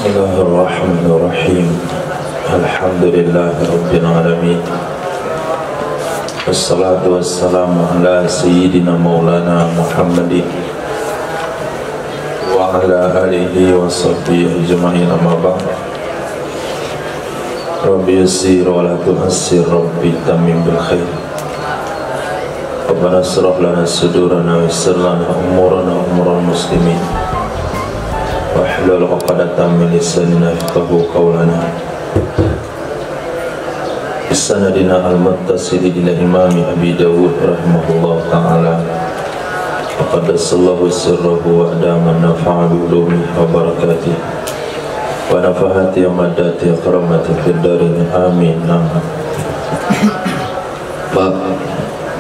Bismillahirrahmanirrahim. Alhamdulillahirabbil alamin. Wassalatu wassalamu ala sayyidina maulana Muhammadin wa ala alihi wa sahbihi ajma'in, amma ba'd. Rabbi yassir wa la tu'assir, Rabbi tamim bil khair. Rabbana shrah lana sudurana wa yassir lana umurana wa umural muslimin. Wahlul 'uqdatam min lisanina yafqahu qawlana. Sanadina al-muttasil ila Imam Abi Dawud rahimahullah ta'ala. Qaddasallahu sirrahu wa adama nafa'a bi ulumihi wa barakatihi wa nafahati amadati karamati fid darin amin.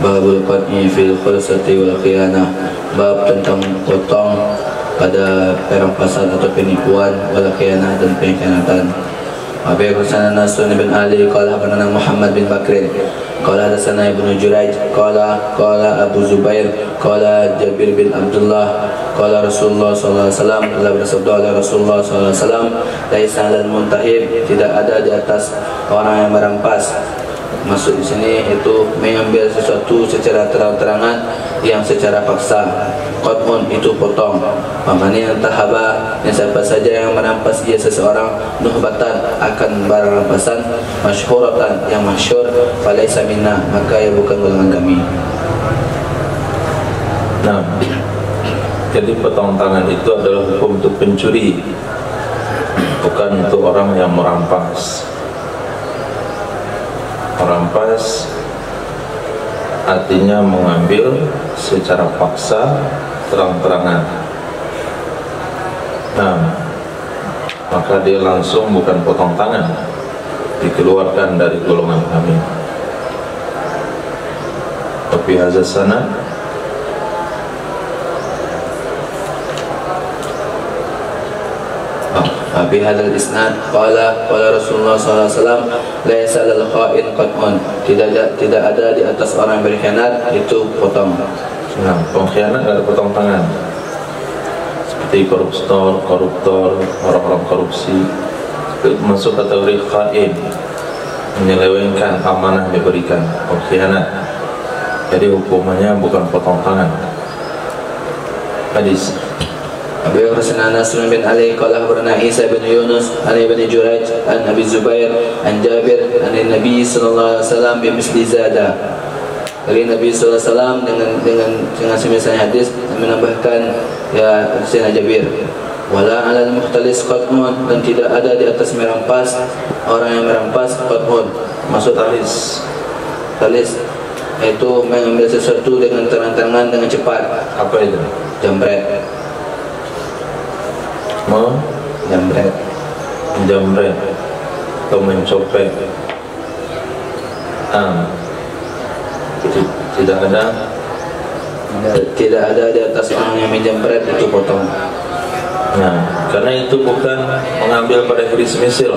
Babul qad'i fil khulsati wal khiyanah. Bab tentang potong pada perampasan atau penipuan, wal khiyanah dan pengkhianatan. Abi Hasan Nasr bin Ali qala habana Muhammad bin Bakr qala hadatsana Ibnu Jurayj qala Abu Zubair qala Jabir bin Abdullah qala Rasulullah sallallahu alaihi wasallam, telah bersabda oleh Rasulullah sallallahu alaihi wasallam, laisa lil muntahib, tidak ada di atas orang yang merampas. Maksud di sini itu mengambil sesuatu secara terang-terangan yang secara paksa. Qat'un itu potong. Pamani yang tahaba, yang siapa saja yang merampas ia seseorang, nuhbatan akan barang rampasan, masyhuratan yang masyhur, falaisa minna, maka ia bukan golongan kami. Nah, jadi potong tangan itu adalah hukum untuk pencuri, bukan untuk orang yang merampas. Merampas artinya mengambil secara paksa, terang-terangan. Nah, maka dia langsung bukan potong tangan, dikeluarkan dari golongan kami. Tapi hadza sanad Abi hadal isnad qala Rasulullah sallallahu alaihi wasallam, laisa lil kha'in qat'un, tidak ada di atas orang yang berkhianat itu potong. Nah, pengkhianat ada potong tangan. Seperti koruptor, orang-orang korupsi itu masuk kategori kha'in, menyelewengkan amanah yang diberikan, pengkhianat. Jadi hukumannya bukan potong tangan. Hadis Abi Hasan Nasr bin Ali qala akhbarana Isa bin Yunus an Ibnu Jurayj an Abi Zubair an Jabir an Nabi sallallahu alaihi wasallam bi misli zada. Dari Nabi sallallahu alaihi wasallam dengan semisal hadis menambahkan ya Sayyidina Jabir, wala 'alal mukhtalis qat'un, dan tidak ada di atas merampas orang yang merampas qat'un. Maksud talis itu mengambil sesuatu dengan terang-terangan, dengan cepat. apa itu? Jambret atau mencopet. Tidak ada di atas orang yang menjambret itu potong. Nah, karena itu bukan mengambil pada hari semisil,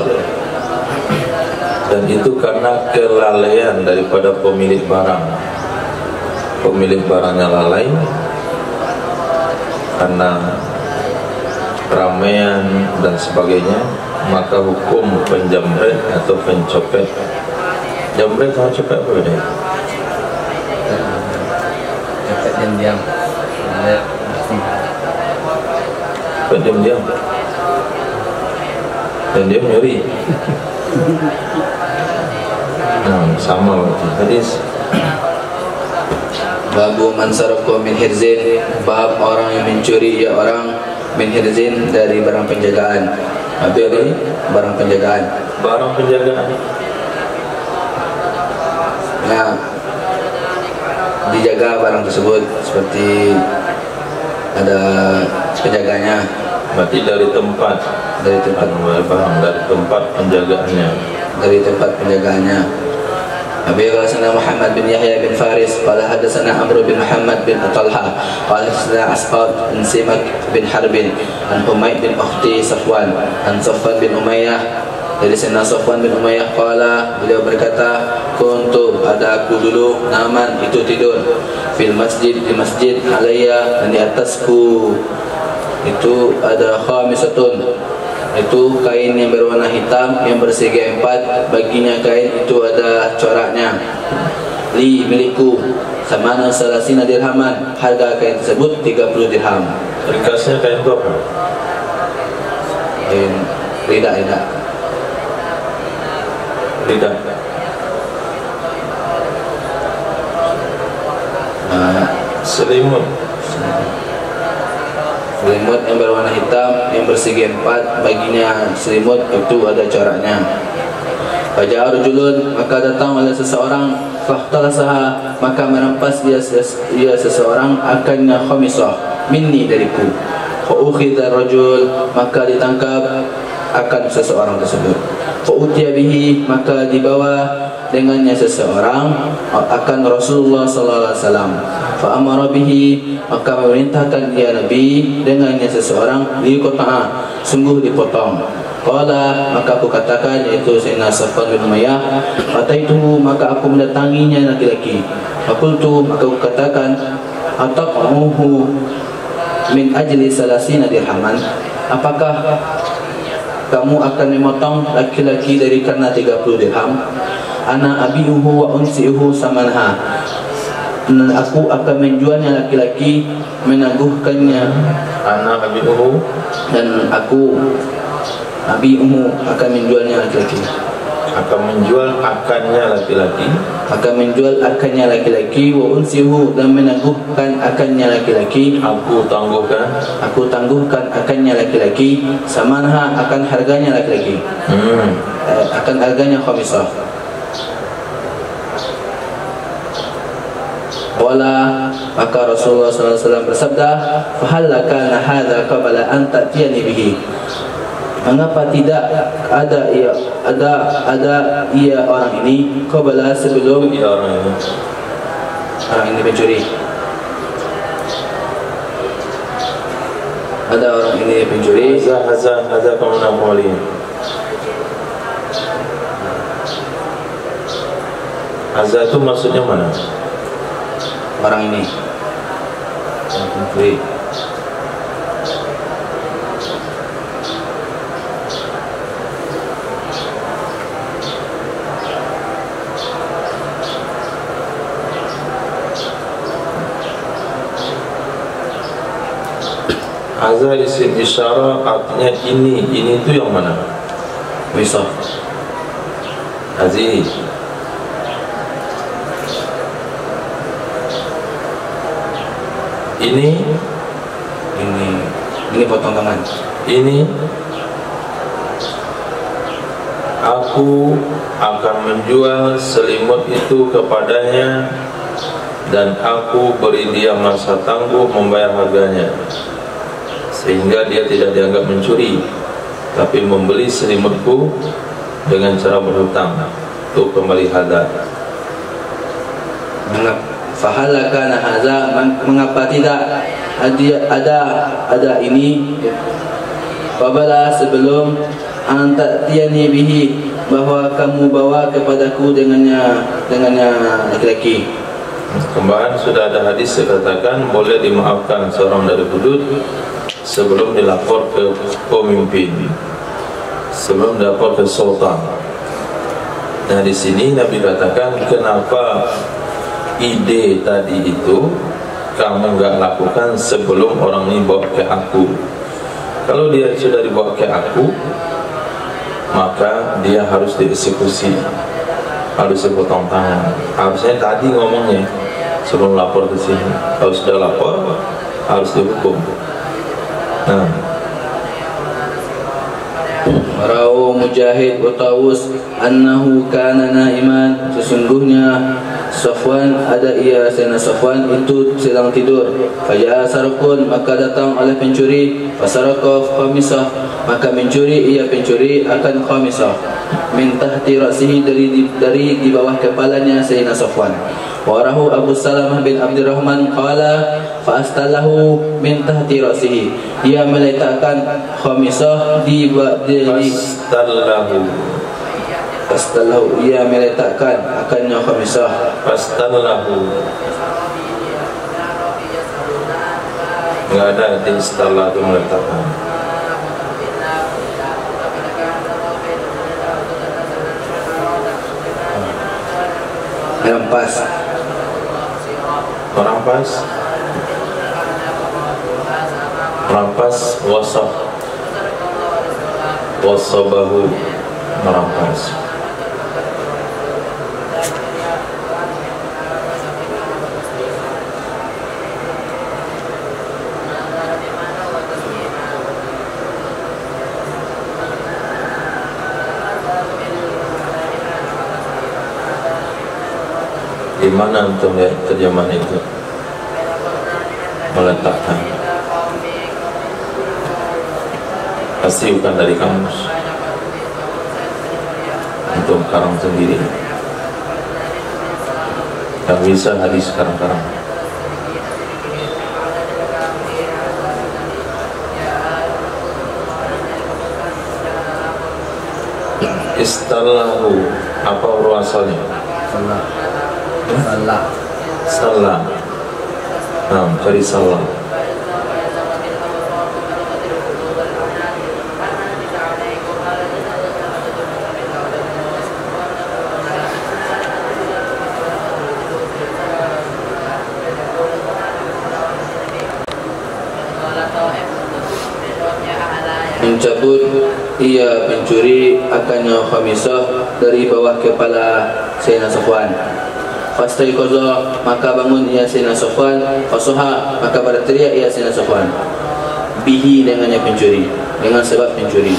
dan itu karena kelalaian daripada pemilik barang. Pemilik barangnya lalai karena keramaian dan sebagainya, maka hukum penjambret atau pencopet. Jambret sama copet apa bedanya? Copet diam-diam. Copet diam-diam dan dia nyuri. Nah, sama berarti. Hadis Babu man sarqa min hirzin, bab orang yang mencuri ya orang min hirzin dari barang penjagaan. Dari barang penjagaan. Barang penjagaan. Nah, dijaga barang tersebut, seperti ada penjaganya. Berarti dari tempat penjagaannya. Abi Hasan Muhammad bin Yahya bin Faris qala hadatsana Amr bin Muhammad bin Talha qala hadatsana Asqad bin Simak bin Harbin an Humayd bin Ukhti Safwan an Safwan bin Umayyah. Dari sana Safwan bin Umayyah qala, beliau berkata, kuntu, ada aku dulu, naman itu tidur, fil masjid, di masjid, alayya, dan di atasku itu ada khamisatun, Itu kain yang berwarna hitam yang bersegi 4. Baginya kain itu ada coraknya. Li milikku samana salasina dirhaman. Harga kain tersebut 30 dirham. Ringkasnya kain itu apa? Kain rida. Tidak. Selimut. Selimut yang berwarna hitam yang bersegi 4. Baginya selimut itu ada coraknya. Faja'a rajulun, maka datang oleh seseorang, fahtalasaha, maka merampas dia seseorang akannya khamisah minni dariku. Fa'ukhidha rajul, maka ditangkap akan seseorang tersebut. Fa'utiya bihi, maka dibawa dengannya seseorang akan Rasulullah sallallahu alaihi wasallam. Fa'amara bihi, maka memerintahkan dia Nabi dengannya seseorang liqata'a, sungguh dipotong. Qala, maka aku katakan, yaitu Sayyidina Safwan bin Umayyah, ataituhu, maka aku mendatanginya laki-laki. Fakultu, maka aku katakan, ataqamuhu min ajli salasina dirhaman, apakah kamu akan memotong laki-laki dari karena 30 dirham? Ana abiuhu wa unsiuhu samanha, aku akan menjualnya laki-laki, menaguhkannya. Ana abiuhu, dan aku abiuhu akan menjualnya laki-laki, akan menjual akannya laki-laki, akan menjual akannya laki-laki, wa unsihu, dan menangguhkan akannya laki-laki, aku tangguhkan akannya laki-laki, samanha, akan harganya laki-laki, akan harganya khamisah. Wala, maka Rasulullah SAW bersabda, fahalla kana hadza qabla an ta'tiyani bihi, mengapa tidak ada ia orang ini qabla, sebelum orang ini pencuri. Ada orang ini pencuri. Haza kamu nampak lagi. Haza itu maksudnya mana? Orang ini yang pencuri. Haza isim isyarah, artinya ini itu yang mana? Wisah. Hazi. Ini potong tangan. Ini aku akan menjual selimut itu kepadanya, dan aku beri dia masa tangguh membayar harganya, sehingga dia tidak dianggap mencuri, tapi membeli selimutku dengan cara berhutang untuk kembali hadar. Fahala kana hadza, mengapa tidak ada ini babala sebelum antatiani bihi, bahwa kamu bawa kepadaku dengannya laki-laki. Kemarin sudah ada hadis yang katakan boleh dimaafkan seorang dari hudud sebelum dilapor ke pemimpin, sebelum dilapor ke sultan. Nah, di sini Nabi katakan, kenapa ide tadi itu kamu enggak lakukan sebelum orang ini bawa ke aku? Kalau dia sudah dibawa ke aku, maka dia harus dieksekusi, harus dipotong tangan. Harusnya tadi ngomongnya sebelum lapor ke sini. Kalau sudah lapor, harus dihukum. Nah, Rawu Mujahid wa Tawus annahu kana naiman, sesungguhnya Safwan, ada ia Sayyidina Safwan itu sedang tidur. Faja'a sarakun, maka datang oleh pencuri. Fasaraqaf khamisah, maka mencuri ia pencuri akan khamisah min tahti ra'sihi, dari di bawah kepalanya Sayyidina Safwan. Warahu Abu Salamah bin Abdurrahman qala fa'astalahu min tahti ra'sihi, ia meletakkan khamisah di Fastallahu, ia meletakkan akannya khamisah. fastallahu, enggak ada di istilah itu meletakkan. Merampas. Merampas. Merampas wasaf. Wasabahu, merampas. Di mana untuk lihat terjemahan itu meletakkan? Pasti bukan dari kamus. Untuk karang sendiri. Tak bisa hadis karang-karang. Istallahu, apa huruf asalnya? Salah. Salah. Nah, cari salah. Mencabut ia pencuri akannya khamisah dari bawah kepala Sayyidina Safwan. Fastaiqaza, maka bangun ia Sayyidina Safwan. Fasoha, maka berteriak ia Sayyidina Safwan. Bihi, dengannya pencuri, dengan sebab pencuri.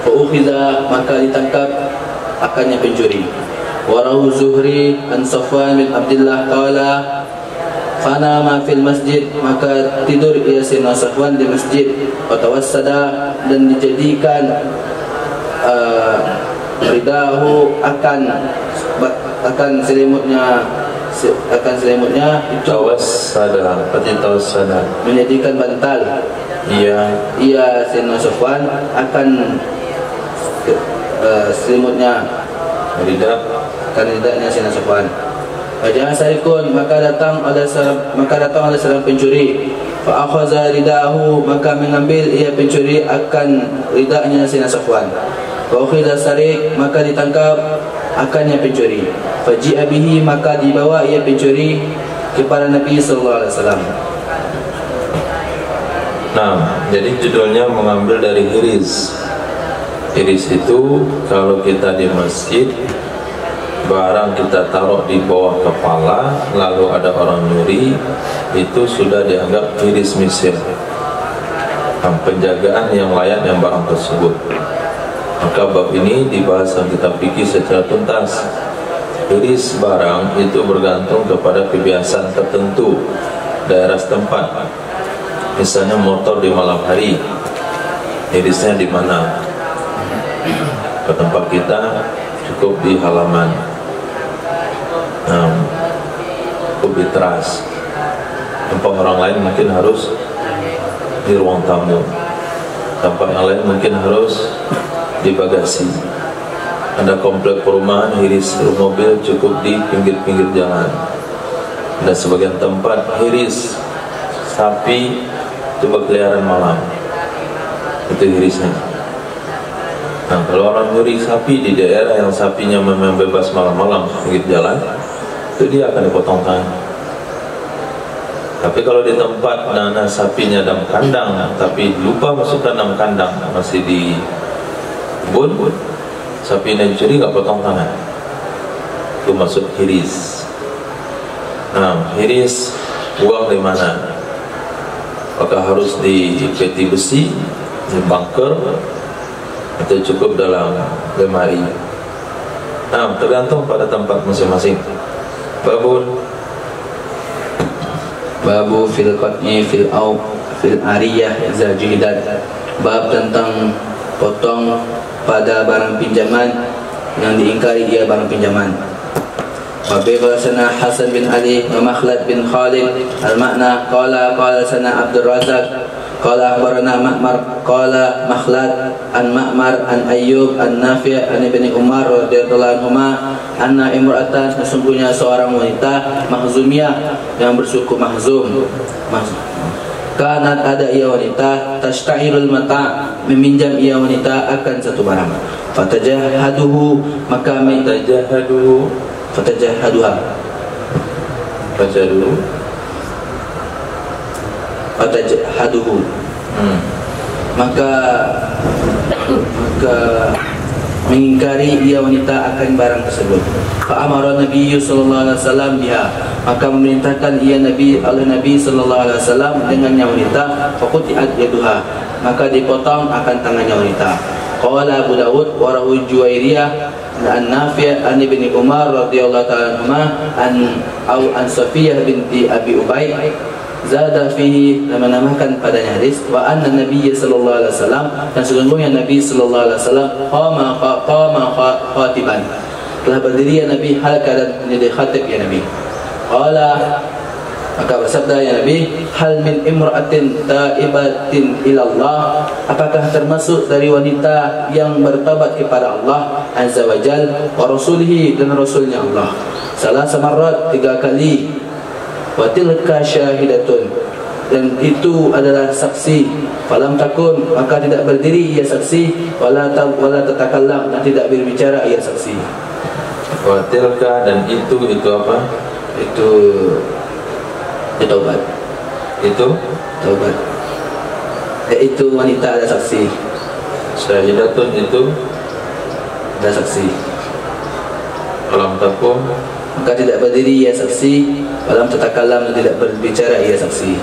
Fa'ukhiza, maka ditangkap akannya pencuri. Warahu Zuhri an Safwan bin Abdullah qala fanama fil masjid, maka tidur ia Sayyidina Safwan di masjid. Watawassada, dan dijadikan ridahu akan selimutnya itu Tawassada, berarti tawassada. menjadikan bantal. Ia Sayyidina Safwan akan selimutnya ridanya Sayyidina Safwan. Wajah sarikun, maka datang oleh seorang pencuri. Fa akhadha ridahu, maka mengambil ia pencuri akan ridanya Sayyidina Safwan. Fa ukhidha sarik, maka ditangkap akannya pencuri. Fa ji'a bihi, maka dibawa ia pencuri kepada Nabi sallallahu alaihi wasallam. Nah, jadi judulnya mengambil dari hiris. Hiris itu kalau kita di masjid, barang kita taruh di bawah kepala, lalu ada orang nyuri, itu sudah dianggap hiris misir, penjagaan yang layak yang barang tersebut. Maka bab ini dibahas dalam kitab fikih secara tuntas. Hiris barang itu bergantung kepada kebiasaan tertentu daerah setempat. Misalnya motor di malam hari, hirisnya di mana? Ke tempat kita cukup di halaman, cukup di teras. Tempat orang lain mungkin harus di ruang tamu. Tempat yang lain mungkin harus di bagasi. Ada komplek perumahan, hiris mobil cukup di pinggir-pinggir jalan. Dan sebagian tempat hiris sapi itu berkeliaran malam, itu hirisnya. Nah, kalau orang nyuri sapi di daerah yang sapinya memang bebas malam-malam pinggir jalan, itu dia akan dipotong tangan. Tapi kalau di tempat nana sapinya dalam kandang, tapi lupa masukkan dalam kandang, masih di kebun, sapi yang dicuri nggak potong tangan, itu masuk hiris. Nah, hiris uang di mana? Apakah harus di peti besi, di bunker, atau cukup dalam lemari? Nah, tergantung pada tempat masing-masing. Babu fil qat'i fil ariyah iza juhidat. Bab tentang potong pada barang pinjaman yang diingkari ia barang pinjaman. Wabiqa sana Hasan bin Ali wa Makhlad bin Khalid al-makna qala sana Abdul Razak qala akhbarana Ma'mar qala Makhlad an Ma'mar an Ayyub an Nafi' an Ibni Umar radhiyallahu anhuma anna imra'atan, sesungguhnya seorang wanita mahzumiyah yang bersuku mahzum. Kanat, ada ia wanita, tashta'irul mata', meminjam ia wanita akan satu barang. Fatajahaduhu, maka fatajahaduha. Baca dulu. Fatajahaduhu. Maka mengingkari ia wanita akan barang tersebut. Fa'amara Nabi sallallahu alaihi wasallam biha. Maka memerintahkan ia Nabi sallallahu alaihi wasallam dengannya wanita, faquti'at yaduha. Maka dipotong akan tangannya wanita. Qala Abu Dawud wa rahu Juwairiyah an Nafi' an Ibni Umar radhiyallahu ta'ala anhuma an Safiyah binti Abi Ubay zada fihi, menambahkan padanya hadis wa anna Nabi sallallahu alaihi wasallam, dan sesungguhnya Nabi sallallahu alaihi wasallam qama khatiban, telah berdiri ya Nabi hal keadaan menjadi khatib ya Nabi. Qala, maka bersabda ya Nabi, hal min imra'atin taibatin ilallah, apakah termasuk dari wanita yang bertobat kepada Allah azza wajal wa rasulihi, dan rasulnya Allah, salah samarat 3 kali, wa tilka syahidatun, dan itu adalah saksi, falam takun, maka tidak berdiri ia saksi, wala tatakallam, dan tidak berbicara ia saksi. Wa tilka, dan itu apa? Itu taubat. Itu Taubat. Itu wanita ada saksi. syahidatun, itu Ada saksi. falam takun, Maka tidak berdiri ia saksi, walam tatakallam, tidak berbicara ia saksi.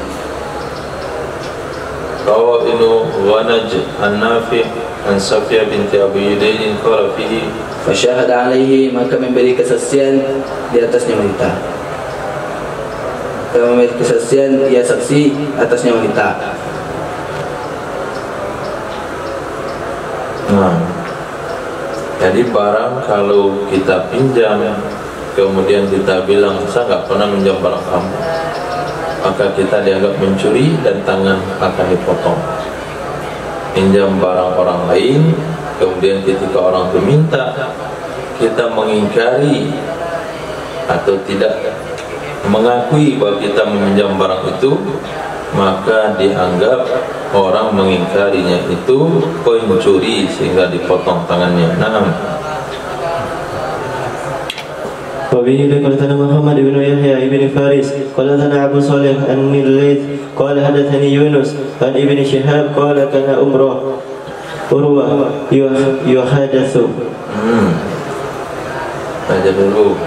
Rawa inu Wanaj an-Nafi' an Safiyah binti Abi Yudain qala fihi, Fasyahada alaihi, maka memberi kesaksian di atasnya wanita. Memberi kesaksian ia saksi atasnya wanita. Nah, jadi barang kalau kita pinjam, kemudian kita bilang saya nggak pernah minjam barang kamu, maka kita dianggap mencuri dan tangan akan dipotong. Pinjam barang orang lain, kemudian ketika orang itu minta, kita mengingkari atau tidak mengakui bahwa kita meminjam barang itu, maka dianggap orang mengingkarinya itu pencuri sehingga dipotong tangannya. Naam. وبه قال محمد بن يحيى بن فارس قال ثنا أبو صالح عن الليث قال حدثني يونس عن ابن شهاب قال كان أروى يحدث. Baca dulu.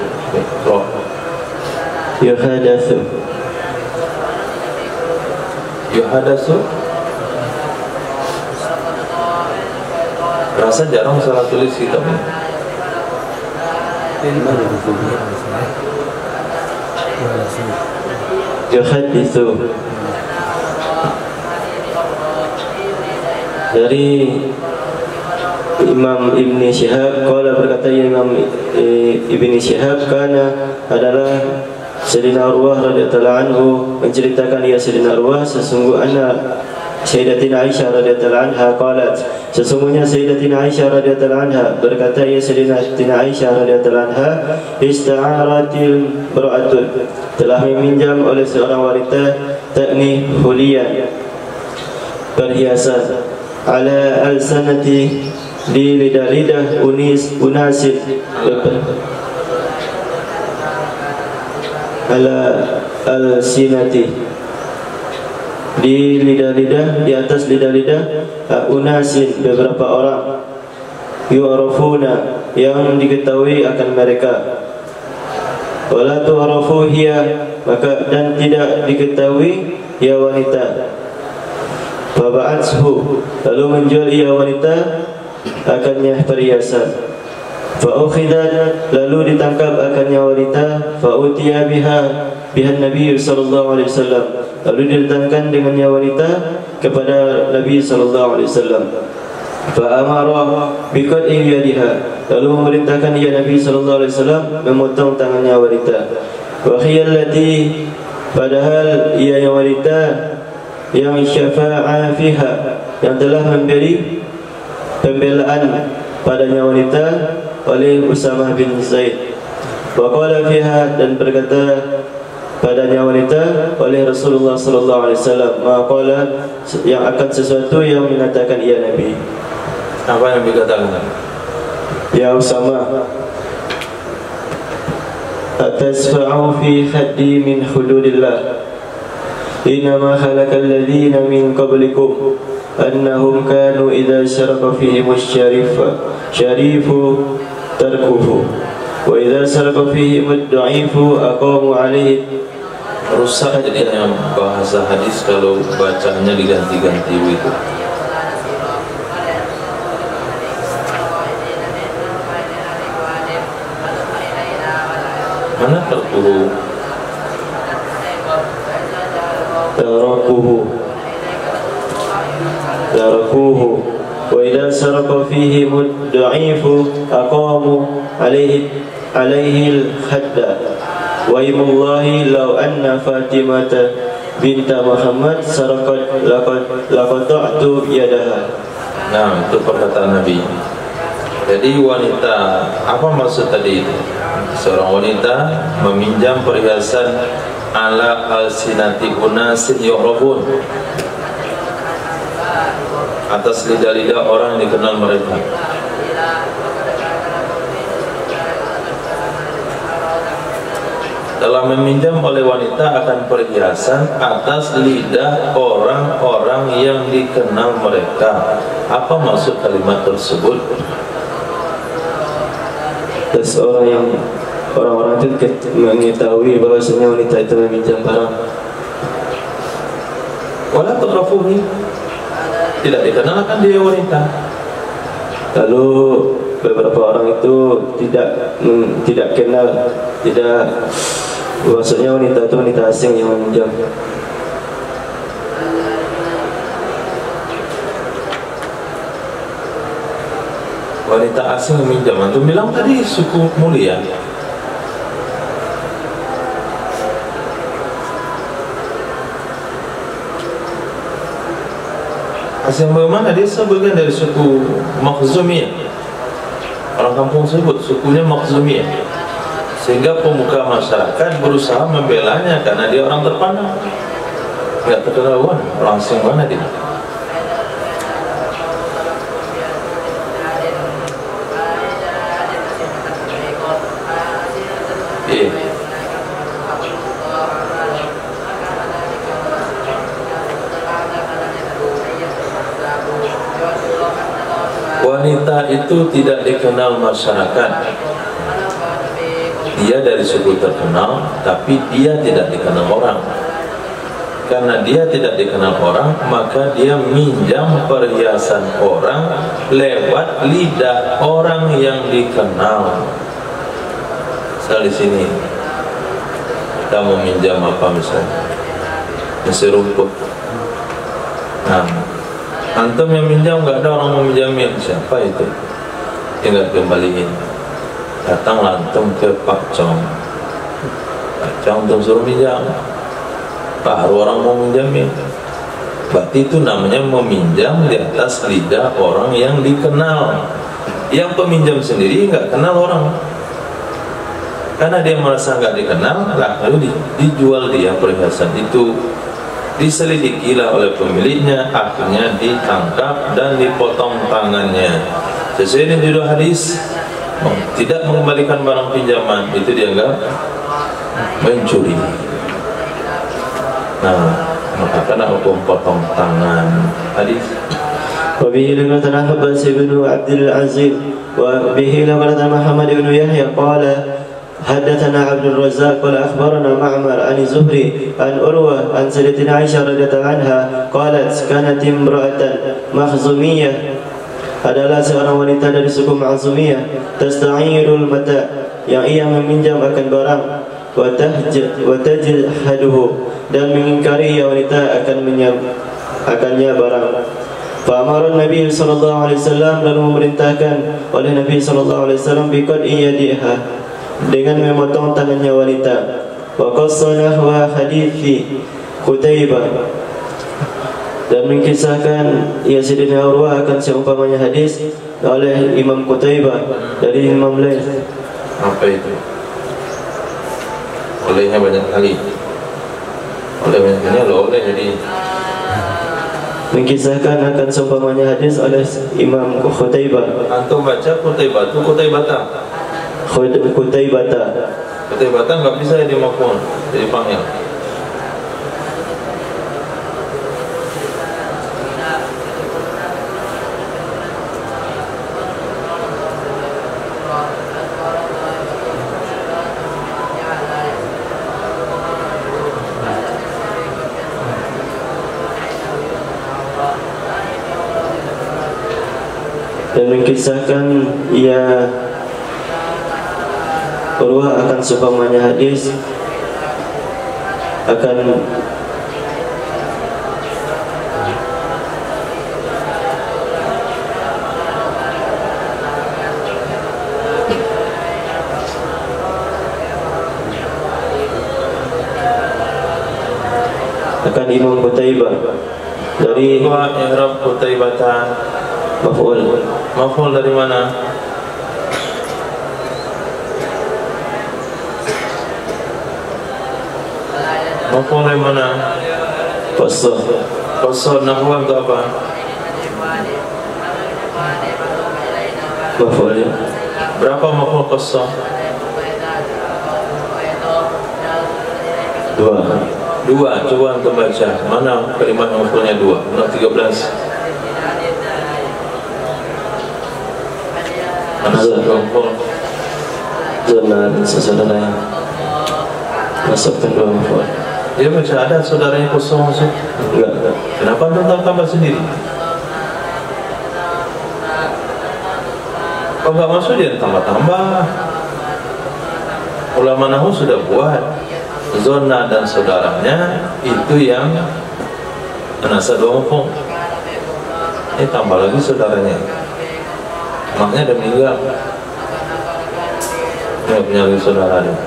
Yuhadasu. Rasa jarang salah tulis kitab ini. Yuhadisu. Dari Imam Ibn Shihab, qala, berkata Imam Ibn Shihab, kana adalah Sayyidina Urwah radhiyallahu anhu menceritakan ia Sayyidina Urwah, sesungguhnya Sayyidatina Aisyah radhiyallahu anha qalat, sesungguhnya Sayyidatina Aisyah radhiyallahu anha berkata ya Sayyidatina Aisyah radhiyallahu anha, ista'aratil mar'atun, telah meminjam oleh seorang wanita takni huliyan, perhiasan, ala al-sanati, di lidah-lidah unasid, ala al-sinati, di lidah-lidah, di atas lidah-lidah unasin, beberapa orang, yu'rafuna, yang diketahui akan mereka, wala tu'rafu hiya, maka dan tidak diketahui ia wanita. Faba'athu, lalu menjual ia wanita akannya perhiasan. Fa'ukhidat, lalu ditangkap akannya wanita. Fa'utiya biha Nabi sallallahu alaihi wasallam, lalu didatangkan dengannya wanita kepada Nabi sallallahu alaihi wasallam. Fa'amara biqad'i yadiha, lalu memerintahkan ia Nabi sallallahu alaihi wasallam memotong tangannya wanita. Wa khiyallati, padahal ia yang wanita yang syafa'a fiha, yang telah memberi pembelaan padanya wanita oleh Usamah bin Zaid. Wa qala fiha, dan berkata padanya wanita oleh Rasulullah sallallahu alaihi wasallam, ma qala, yang akan sesuatu yang mengatakan ia Nabi. Apa yang dikatakan? Ya Usamah, أتسفع في خدي من حدود الله إنما خلق الذين من قبلكم أنهم كانوا إذا شرب فيهم الشريف تركوه وإذا سرق فيهم الضعيف أقاموا عليه. Rusak jadinya bahasa hadis kalau bacanya diganti-ganti begitu. Mana terkuhu? تركوه وإذا سرق فيهم الضعيف أقاموا عليه الحد وإيم الله لو أن فاطمة بنت محمد سرقت لقطعت يدها. Nah, itu perkataan Nabi. Jadi wanita, apa maksud tadi itu? Seorang wanita meminjam perhiasan ala alsinati unasin yu'rafun, atas lidah-lidah orang yang dikenal mereka. Telah meminjam oleh wanita akan perhiasan atas lidah orang-orang yang dikenal mereka. Apa maksud kalimat tersebut? Terus orang-orang itu mengetahui bahwasanya wanita itu meminjam barang. Wala tu'rafuhi, tidak dikenalkan dia wanita. Lalu beberapa orang itu tidak kenal, maksudnya wanita itu wanita asing yang meminjam. Wanita asing meminjam, antum bilang tadi suku mulia. Asing bagaimana? Dia sebagian dari suku Makhzumiyah. Orang kampung sebut sukunya Makhzumiyah. Sehingga pemuka masyarakat berusaha membelanya karena dia orang terpandang. Tidak terketahuan orang asing mana dia. Wanita itu tidak dikenal masyarakat. Dia dari suku terkenal, tapi dia tidak dikenal orang. Karena dia tidak dikenal orang, maka dia minjam perhiasan orang lewat lidah orang yang dikenal. Misal di sini kita mau minjam apa misalnya, nasi rumput. Nah, antum yang minjam, nggak ada orang mau minjamin, siapa itu? Tinggal kembaliin. Datang antum ke Pak Cong, Pak Cong antum suruh minjam, baru orang mau minjamin. Berarti itu namanya meminjam di atas lidah orang yang dikenal. Yang peminjam sendiri nggak kenal orang, karena dia merasa nggak dikenal, lalu dijual dia perhiasan itu. Diselidikilah oleh pemiliknya, akhirnya ditangkap dan dipotong tangannya. Sesuai dengan judul hadis, tidak mengembalikan barang pinjaman itu dianggap mencuri. Nah, maka kena hukum potong tangan. Hadis. وبه لغتنا عباس بن عبد العزيز وبه لغتنا محمد بن يحيى قال حدثنا عبد الرزاق قال أخبرنا معمر عن الزهري عن أروة عن سيدتنا عائشة رضي الله عنها قالت كانت امرأة مخزومية adalah seorang wanita dari suku Makhzumiyah tasta'irul mata, yang ia meminjam akan barang, wa tajhaduhu, dan mengingkari ia wanita akannya barang. Fa amara Nabi sallallahu alaihi wasallam, lalu memerintahkan oleh Nabi sallallahu alaihi wasallam biqad'i yadiha, dengan memotong tangannya wanita. Wa qassana wa hadithi Qutaibah, dan mengkisahkan Yazidina Urwah akan seumpamanya hadis oleh Imam Qutaibah dari Imam Laits. Apa itu? Olehnya banyak kali. Oleh banyak kali, oleh jadi. Mengkisahkan akan seumpamanya hadis oleh Imam Qutaibah. Antum baca Qutaibah tu Qutaibata. Qutaibata. Ketaibatan nggak bisa jadi maf'ul, jadi fa'il. Dan mengkisahkan ia Urwah akan seumpamanya hadis akan Imam Qutaibah dari i'rab Qutaibatan maf'ul. Maf'ul dari mana? Maf'ul dari mana? Qasah. Qasar nahwa itu apa? Maf'ul ya. Berapa maf'ul qasar? 2. Coba untuk baca. Mana kalimat maf'ulnya 2? Mana 13? Mana satu maf'ul? Zona dan saudaranya masukkan 2 maf'ul. Dia baca ada saudaranya kosong masuk. Enggak. Kenapa anda tambah sendiri? Kalau nggak masuk dia tambah-tambah. Ulama nahwu sudah buat zona dan saudaranya itu yang menasa 2 maf'ul. Ini tambah lagi saudaranya. Maknya udah meninggal. Nggak punya lagi saudara dia.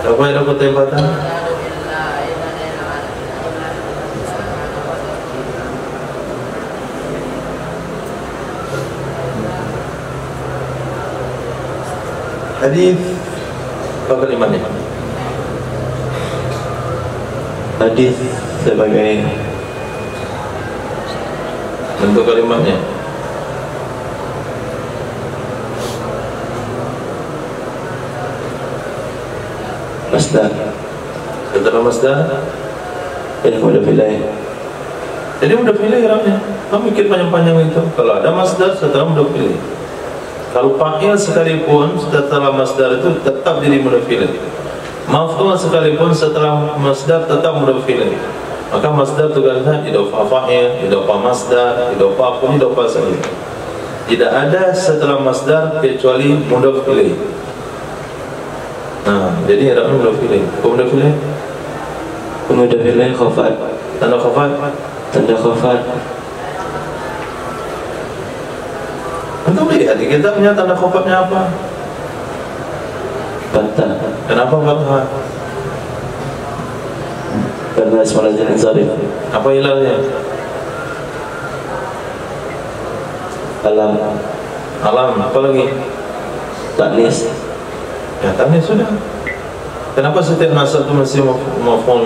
Apa yang aku tempatan? Hadis apa kalimatnya? Hadis sebagai Bentuk kalimatnya. masdar. Setelah masdar, Ilmu filah. jadi udah pilih irabnya. Kamu mikir panjang-panjang itu. Kalau ada masdar setelah udah pilih. Kalau fa'il sekalipun setelah masdar itu tetap jadi mudhaf ilaih. Maf'ul sekalipun setelah masdar tetap mudhaf ilaih. Maka masdar tugasnya idhofah fa'il, idhofah masdar, idhofah pun idhofah saja. Tidak ada setelah masdar kecuali mudhaf ilaih. Nah, jadi ada mudhaf ilaih. Apa mudhaf ilaih? Mudhaf ilaih khafat. Tanda khafat. Tanda khafat. Antum lihat di kitabnya tanda khofatnya apa? Fathah. Kenapa fathah? Karena ismul lazim zarif. Apa ilalnya? Alam. Alam, apa lagi? Tanis. Ya tanya sudah. Kenapa setiap nasab itu mesti maf'ul?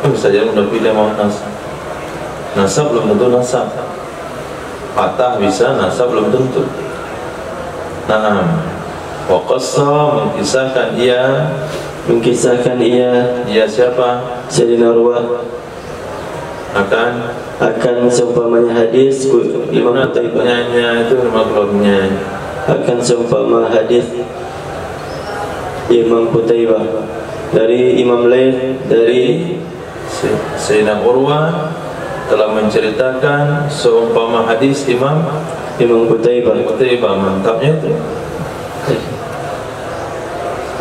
Kan bisa jadi udah pilih mau nasab belum tentu nasab. Fathah bisa, nasab belum tentu. Nah, wa qassa mengkisahkan ia siapa? Sayyidina Urwah akan seumpamanya hadis Imam Qutaibah. Nyanyi itu maklumnya. Akan seumpama hadis Imam Qutaibah dari Imam Laith dari Sayyidina Urwah telah menceritakan seumpama hadis Imam Qutaibah. Mantapnya itu.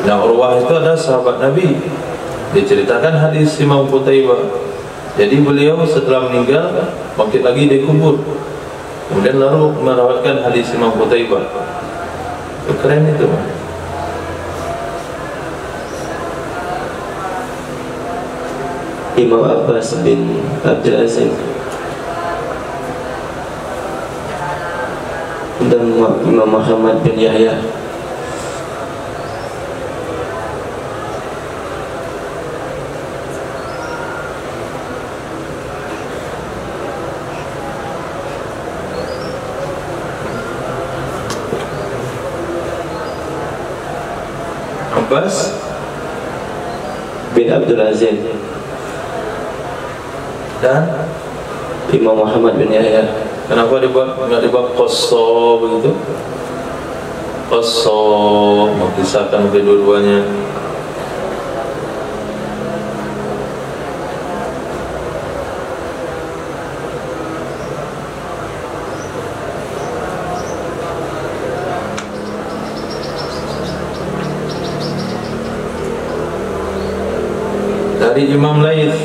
Nah, Urwah itu adalah sahabat Nabi. Diceritakan hadis Imam Qutaibah. Jadi beliau setelah meninggal bangkit lagi di kubur. Kemudian lalu merawatkan hadis Imam Qutaibah. Keren itu. Imam Abbas bin Abdul Aziz dan Imam Muhammad bin Yahya Abbas bin Abdul Aziz dan Imam Muhammad bin Yahya. kenapa nggak dibuat Qasso begitu? Qasso mengisahkan kedua-duanya. Dari Imam Laits.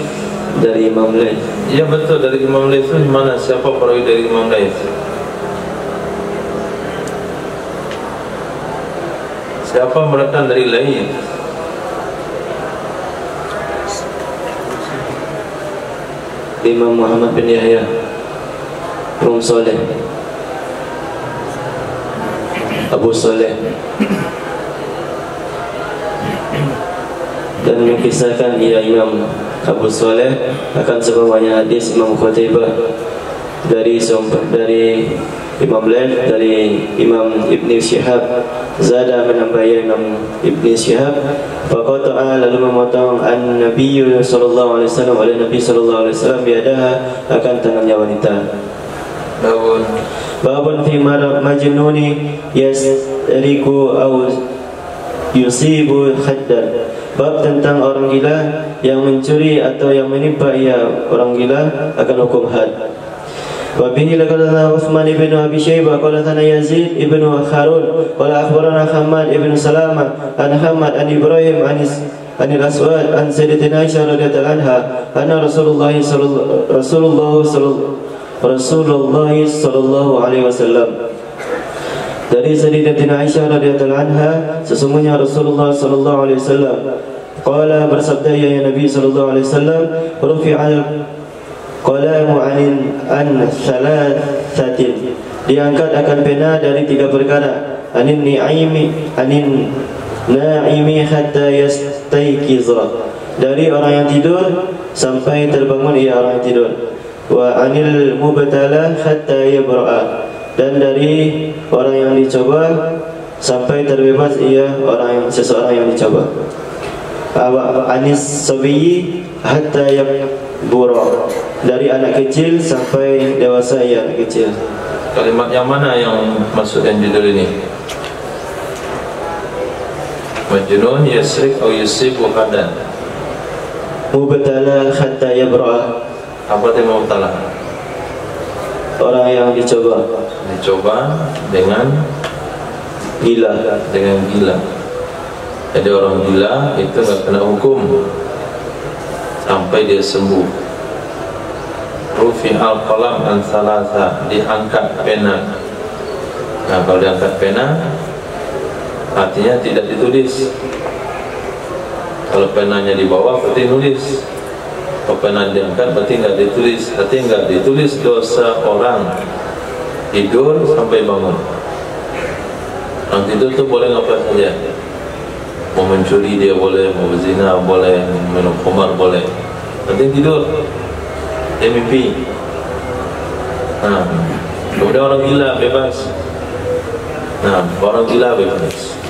Dari Imam Laits. Iya betul, dari Imam Laits itu mana? Siapa perawi dari Imam Laits? Siapa mereka dari Laits? Imam Muhammad bin Yahya, Rum Soleh, Abu Soleh, dan mengkisahkan ia Imam Abu Soleh akan semuanya hadis Imam Qutaibah dari Imam Laits, dari Imam Ibn Syihab. Zada menambah Imam Ibn Syihab, faqata'a lalu memotong an-Nabi sallallahu alaihi wasallam oleh Nabi sallallahu alaihi wasallam biadaha akan tangannya wanita. Babun fi majnuni yasriku aw yusibu khaddan. Bab tentang orang gila yang mencuri atau yang menimpa ia orang gila akan hukum had. Wa bihi laqadana Utsman ibn Abi Syaibah qala thana Yazid ibn Harun qala akhbarana Hammad ibn Salamah an Hammad an Ibrahim an Al-Aswad an Sayyidatina Aisyah radhiyallahu anha anna Rasulullah sallallahu alaihi wasallam, dari Sayyidatina Aisyah radhiyallahu anha, sesungguhnya Rasulullah sallallahu alaihi wasallam qala, bersabda ya Nabi sallallahu alaihi wasallam, rufi'al qalamu an thalathatin, diangkat akan pena dari 3 perkara, anin naimi hatta yastayqiza, dari orang yang tidur sampai terbangun ia orang yang tidur, wa anil mubtala hatta yabra'a, dan dari orang yang dicoba sampai terbebas ia seseorang yang dicoba. Anis sabiyyi hatta yakbura, dari anak kecil sampai dewasa ia anak kecil. Kalimat yang mana yang masuk yang judul ini? Majnun yasrik atau yusibu hadan. Mubtala hatta yabra'a. Apa itu mubtala? Orang yang dicoba dengan gila. Jadi orang gila itu nggak kena hukum sampai dia sembuh. Rufi al-qalam an salasa, diangkat pena. Nah, kalau diangkat pena artinya tidak ditulis. Kalau penanya di bawah berarti nulis. Kalau pena diangkat berarti nggak ditulis. Artinya nggak ditulis dosa orang tidur sampai bangun. Orang tidur itu boleh ngapain saja. Mau mencuri dia boleh, mau berzina boleh, minum khamar boleh. Nanti tidur, dia mimpi. Nah, kemudian orang gila bebas. Nah, orang gila bebas.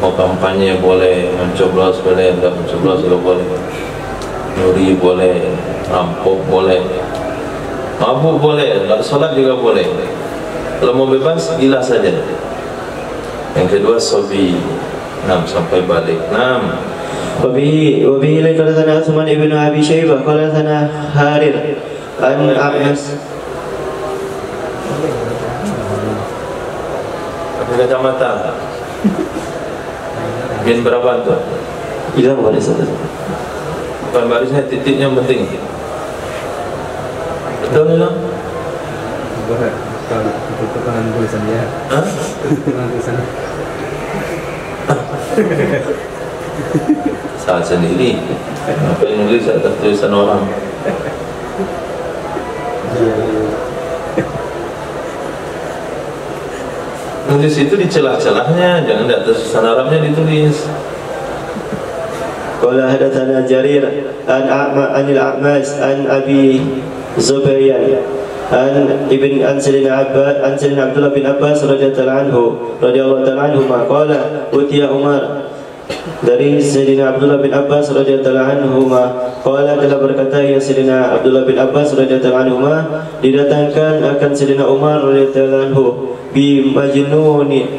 Mau kampanye boleh, mencoblos boleh, enggak mencoblos juga boleh. Nyuri boleh, rampok boleh, mabuk boleh, enggak sholat juga boleh. Kalau mau bebas, gila saja. Yang kedua sobi. 6 sampai balik. 6. Wabihi qala thana Utsman ibn Abi Syaibah qala thana Harir an A'mas. Pakai kacamata. Min berapa tuh? Hilang baris satu. Bukan barisnya, titiknya penting. Betul hilang? Itu kan tulisannya. Hah? Tulisannya. Salah sendiri. Apa yang nulis atas tulisan orang? Nulis itu di celah-celahnya, jangan di atas tulisan Arabnya ditulis. Qala hadatsana Jarir an Anil A'mas an Abi Zubayyan an Sayyidina Abdullah bin Abbas radhiyallahu anhu ma qala utiya Umar dari Sayyidina Abdullah bin Abbas radhiyallahu anhuma, qala telah berkata ya Sayyidina Abdullah bin Abbas radhiyallahu anhuma, didatangkan akan Sayyidina Umar radhiyallahu anhu bimajnunatin,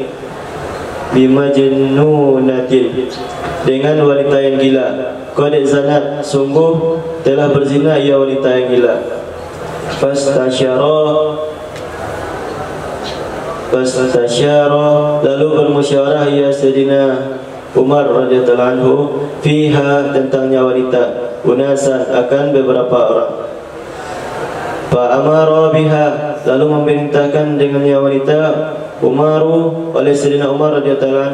dengan wanita yang gila. Qad zanat, sungguh telah berzina ia wanita yang gila. Fastasyara, lalu bermusyawarah ya Sayyidina Umar radhiyallahu anhu fiha, tentangnya wanita, unasan, akan beberapa orang. Fa amara biha, lalu memerintahkan dengannya wanita Umaru oleh Sayyidina Umar radhiyallahu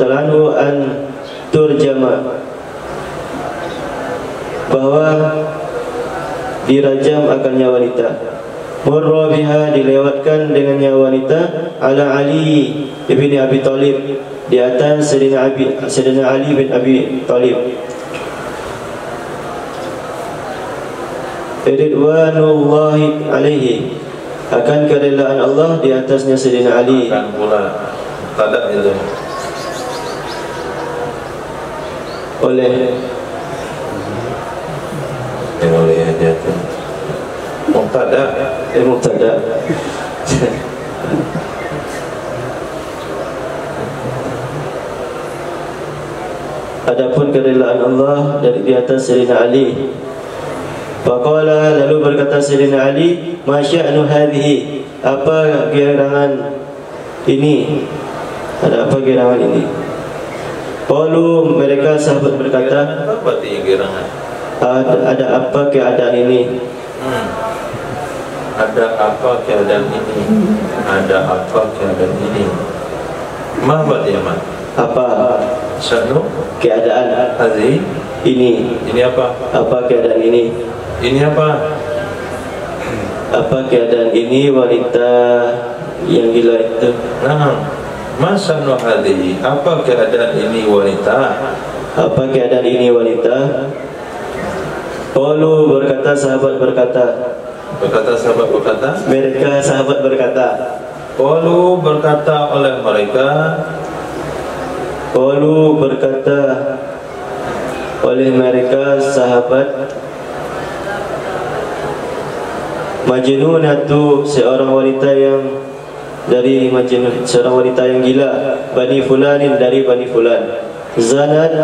anhu an turjama, bahwa dirajam akannya wanita. Murra biha, dilewatkan dengannya wanita ala Ali ibn Abi Thalib, di atas Sayyidina Ali bin Abi Thalib. Ridwanullahi alaihi, akan kerelaan Allah di atasnya Sayyidina Ali. Akan pula tadak itu oleh aja tu mubtada. Adapun kerelaan Allah dari di atas Sayyidina Ali. Faqala, lalu berkata Sayyidina Ali, ma sya'nu hadhihi, apa gerangan ini? Ada apa gerangan ini? Qalu, mereka sahabat berkata, apa ti gerangan? Ada apa keadaan ini? Ada apa keadaan ini? Ada apa keadaan ini? Ma berarti ya, Man? Apa Sya'nu keadaan hadhihi, ini? ini apa? Apa keadaan ini? Ini apa? Apa keadaan ini wanita yang gila itu? Nah, masa hadhihi, apa keadaan ini wanita? Apa keadaan ini wanita? Qalu, berkata sahabat berkata. Mereka sahabat berkata. Qalu, berkata oleh mereka. Qalu, berkata oleh mereka sahabat. Majnunatu, seorang wanita yang dari majnun, seorang wanita yang gila. Bani fulanin, dari Bani Fulan. Zanat,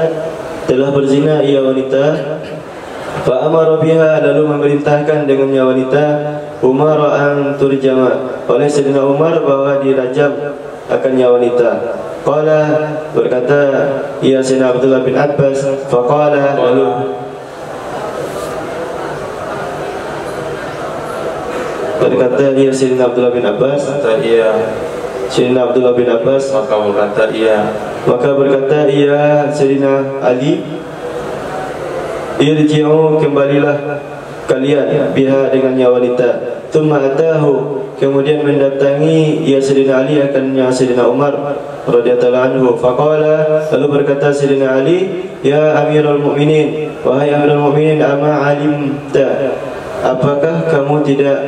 telah berzina ia wanita. Fa amara biha, lalu memerintahkan dengannya wanita Umar an turjama, oleh Sayyidina Umar bahwa dirajam akannya wanita. Qala, berkata ya Sayyidina Abdullah bin Abbas, faqala, lalu berkata ya Sayyidina Abdullah bin Abbas, Sayyidina Abdullah bin Abbas, maka berkata ia Sayyidina Ali, irji'u, kembalilah kalian biha, dengannya wanita. Tsumma atahu, kemudian mendatangi ya Sayyidina Ali akannya Sayyidina Umar radhiyallahu anhu. Faqala, lalu berkata Sayyidina Ali, ya Amirul Mukminin, wahai Amirul Mukminin, ama alimta, apakah kamu tidak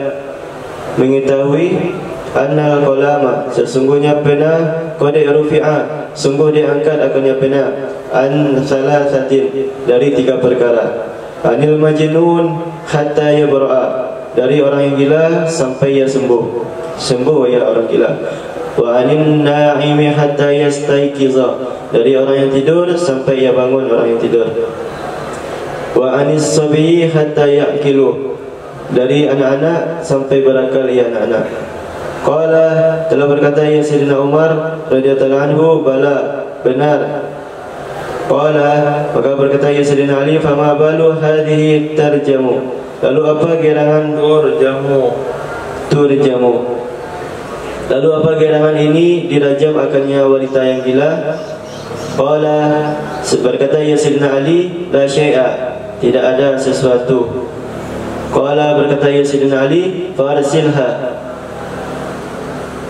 mengetahui annal qalama, sesungguhnya pena, qad rufi'a, sungguh diangkat akannya pena, an salasatin, dari 3 perkara. Anil majnun hatta yabra'a, dari orang yang gila sampai ia sembuh ya orang gila. Wa anin na'imi hatta yastayqiza, dari orang yang tidur sampai ia bangun orang yang tidur. Wa anis sabiyi hatta ya'qilu, dari anak-anak sampai berakal ia anak-anak. Qala, telah berkata ya Sayyidina Umar radhiyallahu anhu, bala, benar. Qala, maka berkata ya Sayyidina Ali, fama balu hadhihi tarjamu, lalu apa gerangan turjamu, lalu apa gerangan ini dirajam akannya wanita yang gila? Qala, berkata ya Sayyidina Ali, la syai'a, tidak ada sesuatu. Qala, berkata ya Sayyidina Ali, farsilha,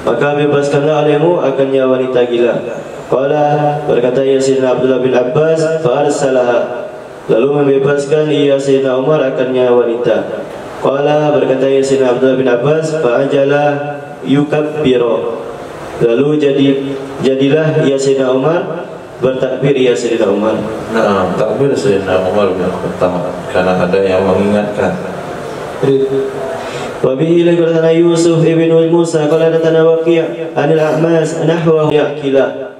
maka bebaskanlah olehmu akannya wanita gila. Qala, berkata ya Sayyidina Abdullah bin Abbas, farsalaha, lalu membebaskan ia Sayyidina Umar akannya wanita. Qala, berkata ya Sayyidina Abdullah bin Abbas, fa'ajala yukabbiro, lalu jadilah ya Sayyidina Umar bertakbir ia Sayyidina Umar. Nah, takbir Sayyidina Umar bin Khattab karena ada yang mengingatkan. Wabihi laqad Yusuf ibn Musa qala datana Waqi' anil A'mas nahwa ya'kila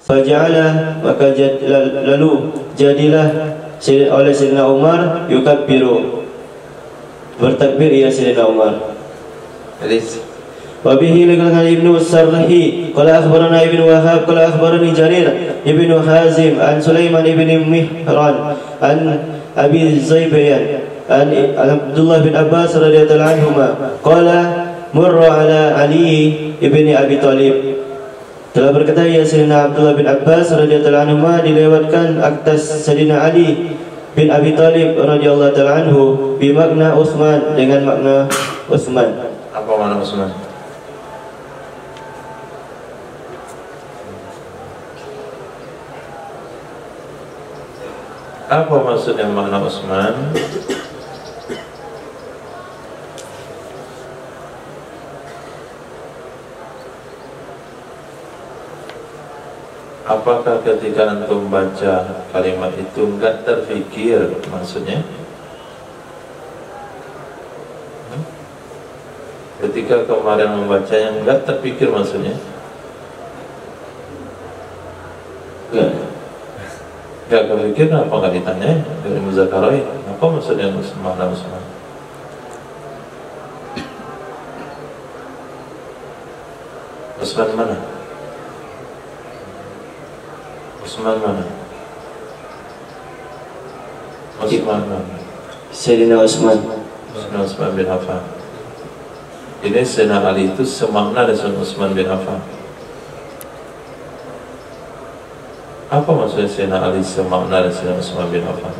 faja'ala maka lalu jadilah oleh Sayyidina Umar yukabbiru bertakbir ia Sayyidina Umar. Hadis Wabihi laqad ibnu Sarhi qala akhbarana ibnu Wahab qala akhbarani Jarir ibnu Hazim an Sulaiman ibn Mihran an Abi Zaybayan an Abdullah bin Abbas radhiyallahu anhuma qala murra ala Ali ibni Abi Thalib. Telah berkata ya Sayyidina Abdullah bin Abbas radhiyallahu anhuma dilewatkan atas Sayyidina Ali bin Abi Thalib radhiyallahu ta'ala anhu bimakna Utsman dengan makna Utsman. apa makna Utsman? Apa maksudnya makna Utsman? Apakah ketika antum baca kalimat itu enggak terfikir maksudnya? Ketika kemarin membacanya enggak terfikir maksudnya? Enggak terfikir, kenapa enggak ditanya dari Muzakaroi? Apa maksudnya makna Utsman? Utsman mana? Utsman mana? Utsman mana? Sayyidina Utsman. Sayyidina Utsman bin Affan. Ini Sayyidina Ali itu semakna dengan Utsman bin Affan. Apa maksudnya Sayyidina Ali semakna dengan Utsman bin Affan?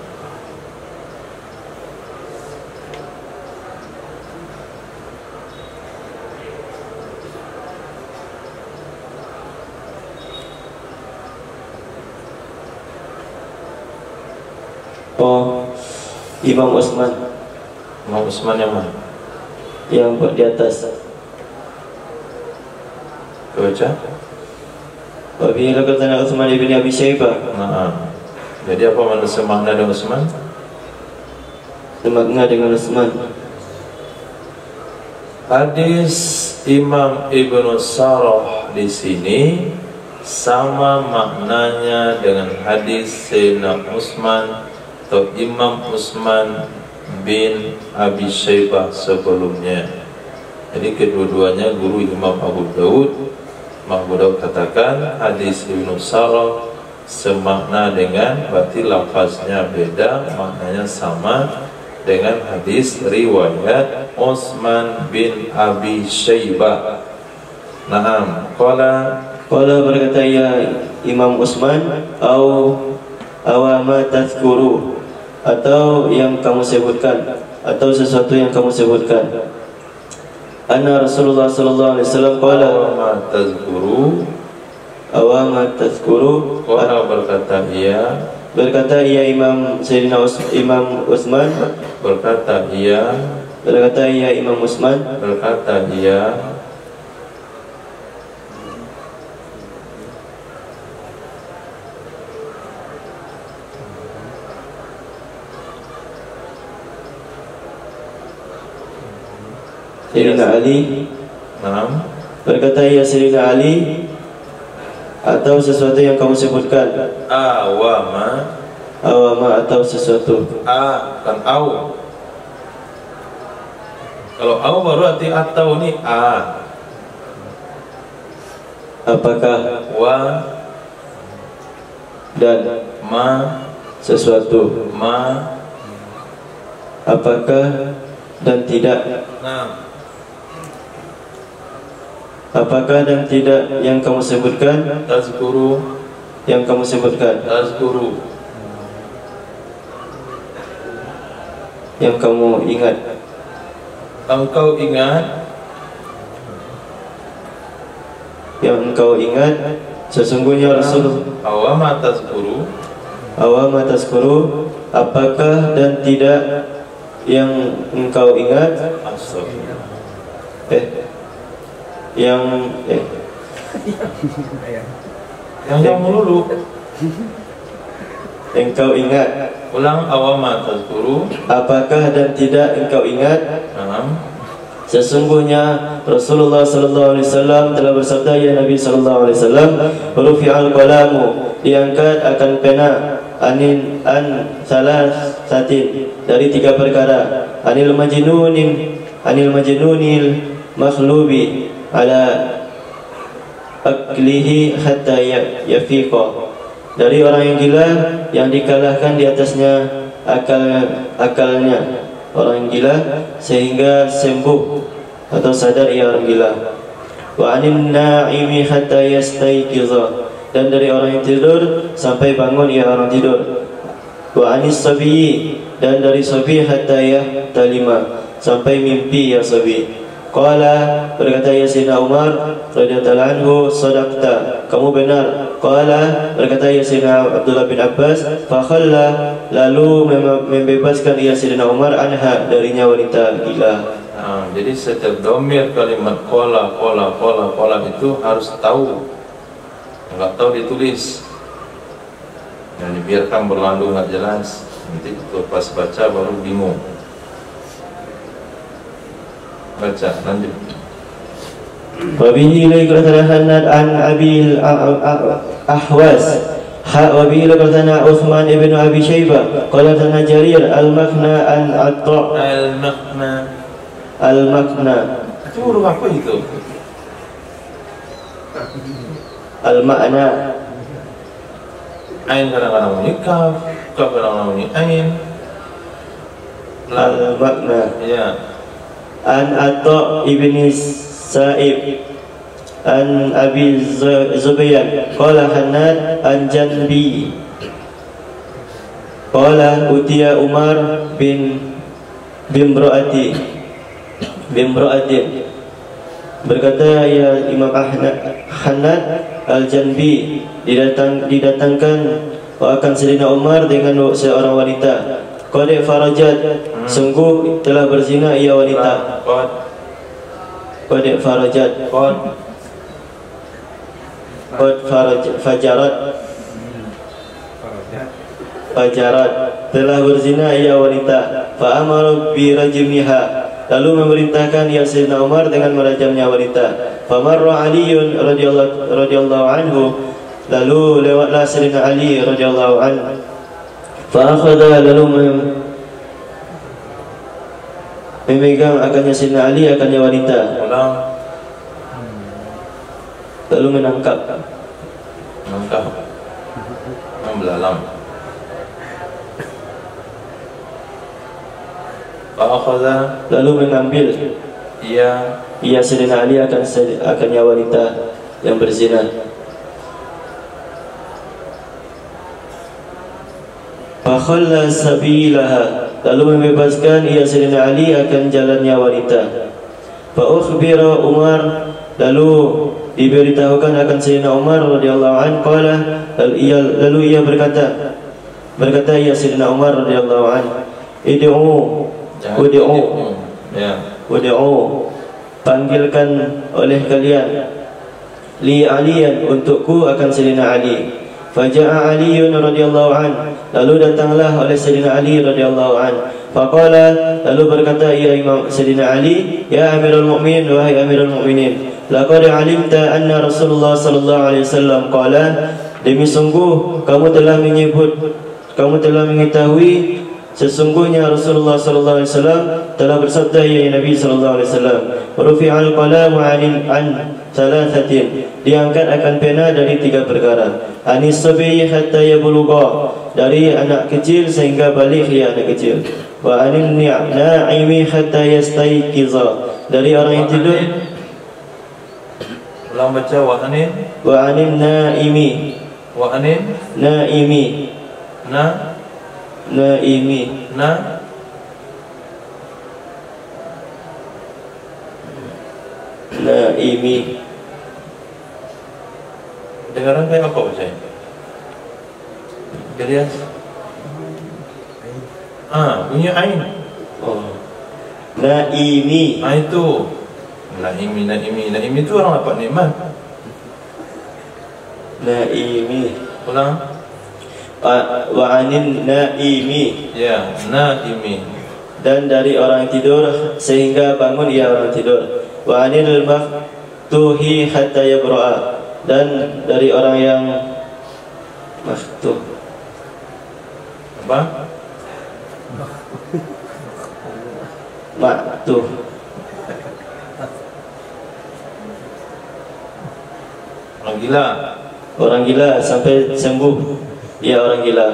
Oh, Imam Utsman. Imam Utsman yang mana? Yang di atas. Baca. Wabihi laqad Utsman ibn Abi Syaibah. Nah, jadi apa makna semakna dengan Utsman? Semakna dengan Utsman. Hadis Imam Ibnu Sarah di sini sama maknanya dengan hadis Sayyidina Utsman atau Imam Utsman bin Abi Syaibah sebelumnya. Jadi kedua-duanya guru Imam Abu Daud. Imam Abu Daud katakan hadis Ibnu Sarah semakna dengan, berarti lafaznya beda, maknanya sama dengan hadis riwayat Utsman bin Abi Syaibah. Naam, qala Berkata ya Imam Utsman awama tazkuru, atau yang kamu sebutkan, atau sesuatu yang kamu sebutkan. Anna Rasulullah sallallahu alaihi wasallam qala awama tazkuru qala berkata iya Imam Sayyidina Imam Utsman berkata iya Imam Utsman berkata iya Sayyidina Ali. Naam. Berkata ya Sayyidina Ali, atau sesuatu yang kamu sebutkan. Awama Atau sesuatu. kan au. Kalau au baru arti atau ini a. Apakah Wa dan ma sesuatu. ma. Apakah dan tidak. Nah, Apakah dan tidak yang kamu sebutkan, tazkuru yang kamu sebutkan, yang kamu ingat. Engkau ingat, yang engkau ingat, sesungguhnya Rasul awama tazkuru, apakah dan tidak yang engkau ingat. yang melulu engkau ingat. Ulang, awama tazkuru. Apakah dan tidak engkau ingat? Sesungguhnya Rasulullah sallallahu alaihi wasallam telah bersabda, ya Nabi sallallahu alaihi wasallam, rufi'al qalamu, diangkat akan pena an salasatin, dari 3 perkara, anil majnunil makhlubi ala aklihi hatta yafiqa, dari orang yang gila yang dikalahkan di atasnya akalnya, orang yang gila sehingga sembuh atau sadar ia orang gila. Wa anin na'imi hatta yastayqiza, dan dari orang yang tidur sampai bangun ia orang tidur. Wa anis sabiyi, dan dari sabi hatta yahtalima, sampai mimpi ya sabi. Qala, berkata ya Sayyidina Umar radhiyallahu anhu, sadaqta, kamu benar. Qala, berkata ya Sayyidina Abdullah bin Abbas, fa khalla, lalu membebaskan ya Sayyidina Umar anha, darinya wanita gila. Jadi setiap domir kalimat qala itu harus tahu. Enggak tahu ditulis. Dan dibiarkan berlalu enggak jelas. Nanti pas baca baru bingung. Baca, lanjut. Wabihi laikratana Hanad an Abil Ahwas wabihi laikratana Uthman ibn Abi Shaybah qalatana Jarir al-makna an Atta. Al-makna itu huruf apa itu? Al-makna, ain kadang-kadang bunyi kaf, kaf kadang-kadang bunyi ain. Al-makna, ya. an Atta ibn Sa'ib an Abi Zubayyan qala Hanad an Janbi qala utiya Umar bimra'atin, berkata ya Imam Hanad al-Janbi, didatangkan akan Sayyidina Umar dengan seorang wanita. Qad farajat, sungguh telah berzina ia wanita. Qad farajat, fajarat, telah berzina ia wanita. Fa amara bi rajmiha, lalu memerintahkan ya Sayyidina Umar dengan merajamnya wanita. Fa marra Aliun radhiyallahu anhu, lalu lewatlah Sayyidina Ali radhiyallahu anhu. Fa akhadha, lalu memegang akannya Sayyidina Ali, akannya wanita. Lalu menangkap, membelalang. Fa akhadha, lalu mengambil ia Sayyidina Ali akannya wanita yang berzina. Fakhalla sabilaha, lalu membebaskan ia Sayyidina Ali akan jalannya wanita. Fa ukhbira Umar, lalu diberitahukan akan Sayyidina Umar radhiyallahu anhu. Qala, lalu ia berkata ya Sayyidina Umar radhiyallahu anhu, ud'u, panggilkan oleh kalian, li Aliyan, untukku akan Sayyidina Ali. Faja'a Aliyun radhiyallahu anhu, lalu datanglah oleh Sayyidina Ali radhiyallahu anhu. Faqala, lalu berkata ya Imam Sayyidina Ali, ya Amirul Mukminin, wahai Amirul Mukminin, laqad alimta anna Rasulullah sallallahu alaihi wasallam qala, demi sungguh kamu telah mengetahui sesungguhnya Rasulullah sallallahu alaihi wasallam telah bersabda, ya Nabi sallallahu alaihi wasallam, rufi'al qalamu an thalathatin, diangkat akan pena dari 3 perkara. Anis sabi hatta yablugha, dari anak kecil sehingga balik ia anak kecil. Wa anin na'imi hatta yastayqiza, dari orang yang tidur. Ulang baca, wa anin na'imi, na'imi. Dengaran kayak apa bacanya? Galian. Bunyi ain. Na'imi. Itu. Na'imi itu orang dapat nikmat. Na'imi. Ulang. wa anin naimi, Ya, naimi. dan dari orang tidur sehingga bangun ia orang tidur. Wa anil maftuhi hatta yabra'a, dan dari orang yang maftuh. Apa? Maftuh. Orang gila. Orang gila sampai sembuh ia orang gila.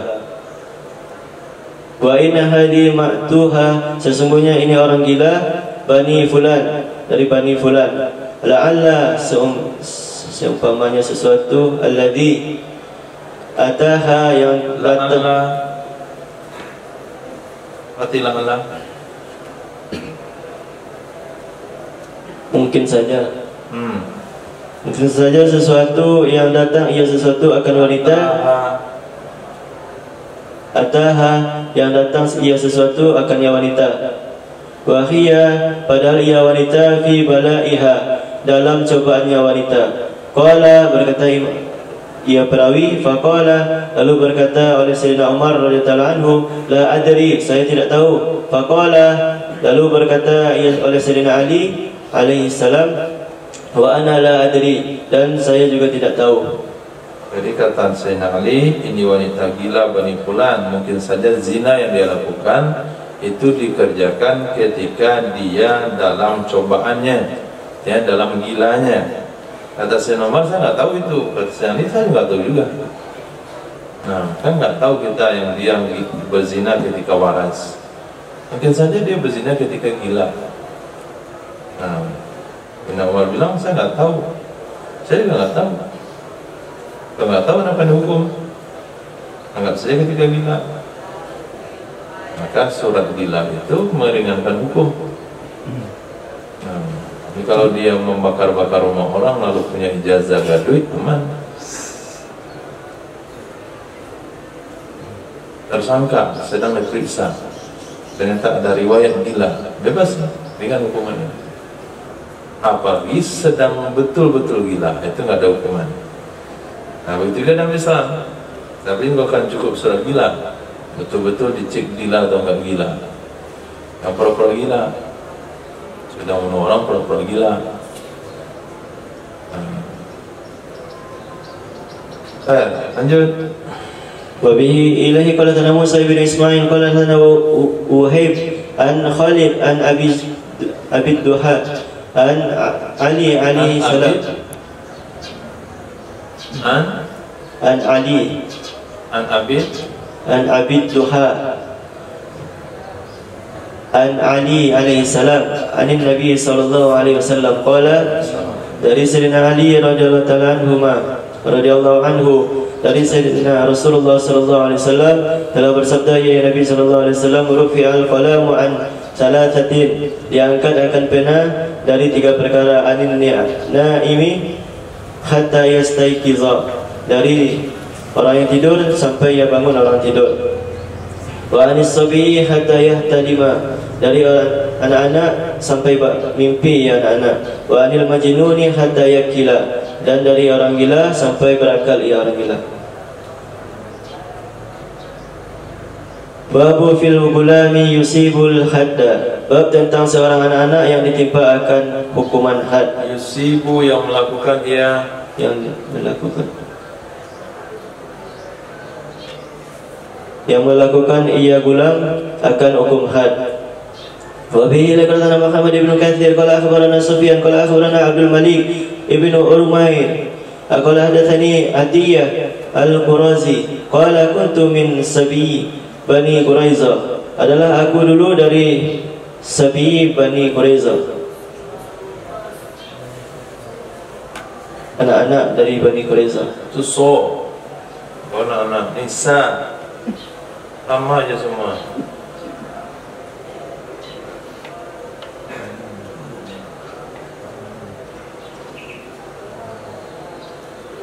Wa inna hadi ma'tuha, sesungguhnya ini orang gila bani fulan, dari bani fulan. La'alla seumpamanya sesuatu alladhi ataha, yang datang. Atilah Allah. Mungkin saja mungkin saja sesuatu yang datang, ia sesuatu akan wanita. Ataha, yang datang ia sesuatu akan ia wanita. Wahia, padahal ia wanita fi balaiha, dalam cobaannya wanita. Qala, berkata ia perawi, faqala, lalu berkata oleh Sayyidina Umar radhiyallahu anhu, la adri, saya tidak tahu. Faqala, lalu berkata oleh Sayyidina Ali alaihi salam, wa ana la adri, dan saya juga tidak tahu. Jadi kata Sayyidina Ali, ini wanita gila Bani Fulan, mungkin saja zina yang dia lakukan itu dikerjakan ketika dia dalam cobaannya, ya, dalam gilanya. Kata Sayyidina Umar, saya nggak tahu itu. Kata Sayyidina Ali, saya nggak tahu juga. Nah, kan nggak tahu kita yang dia berzina ketika waras. Mungkin saja dia berzina ketika gila. Nah, Sayyidina Umar bilang, saya nggak tahu. Saya juga nggak tahu. Kalau nggak tahu kenapa dihukum? Anggap saja ketika gila. Maka surat gila itu meringankan hukum. Nah, jadi kalau dia membakar-bakar rumah orang lalu punya ijazah gaduh, aman. Tersangka sedang diperiksa, ternyata ada riwayat gila, bebas, ringan hukumannya. Apalagi sedang betul-betul gila, itu nggak ada hukuman. Nah, begitu juga dalam Islam. Tapi ini bukan cukup surat gila, betul-betul dicek gila atau enggak gila. Yang pura-pura gila, sudah bunuh orang pura-pura gila. Lanjut. Wa bihi ilahi qala sana Musa bin Ismail qala sana Wahib an Khalid an Abi Duha an Ali alaihi salam. An Ali An Abid Duha an Ali alaihi salam an Nabi sallallahu alaihi wasallam qala, dari Sayyidina Ali radhiyallahu anhu, dari Sayyidina Rasulullah sallallahu alaihi wasallam telah bersabda, ya Nabi sallallahu alaihi wasallam, rufi'al qalamu an salasatin, diangkat akan pena dari 3 perkara, anin naimi hatta yastayqiza, dari orang yang tidur sampai ia bangun orang tidur. Wa anis sabi hatta yahtalima, dari anak-anak sampai mimpi ia anak-anak. Wa anil majnuni hatta yakila, dan dari orang gila sampai berakal ia orang gila. Babu fil gulami yusibul hadda, bab tentang seorang anak-anak yang ditimpa akan hukuman had. Yusibu, yang melakukan yang melakukan ia gulam akan hukum had. Wa bihi laqad Muhammad ibn Katsir qala akhbarana Sufyan qala akhbarana Abdul Malik ibn Urmair qala hadatsani Atiyah al-Qurazi qala kuntu min sabi Bani Quraiza, adalah aku dulu dari sabi Bani Quraiza, anak-anak dari Bani Quraiza. Tuso, anak-anak Nisa, sama aja semua.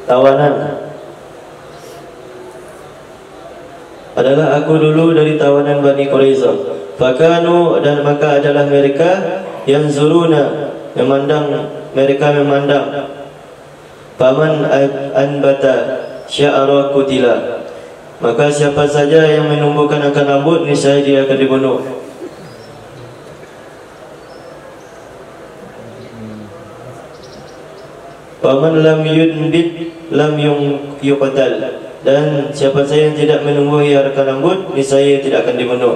Tawanan, adalah aku dulu dari tawanan Bani Quraiza. Fakanu, dan maka adalah mereka yang zuruna, mereka memandang. Faman anbata sya'ra kutila, maka siapa saja yang menumbuhkan akar rambut, niscaya dia akan dibunuh. Waman lam yunbit lam yuqtal, dan siapa saja yang tidak menumbuhi akar rambut, niscaya tidak akan dibunuh.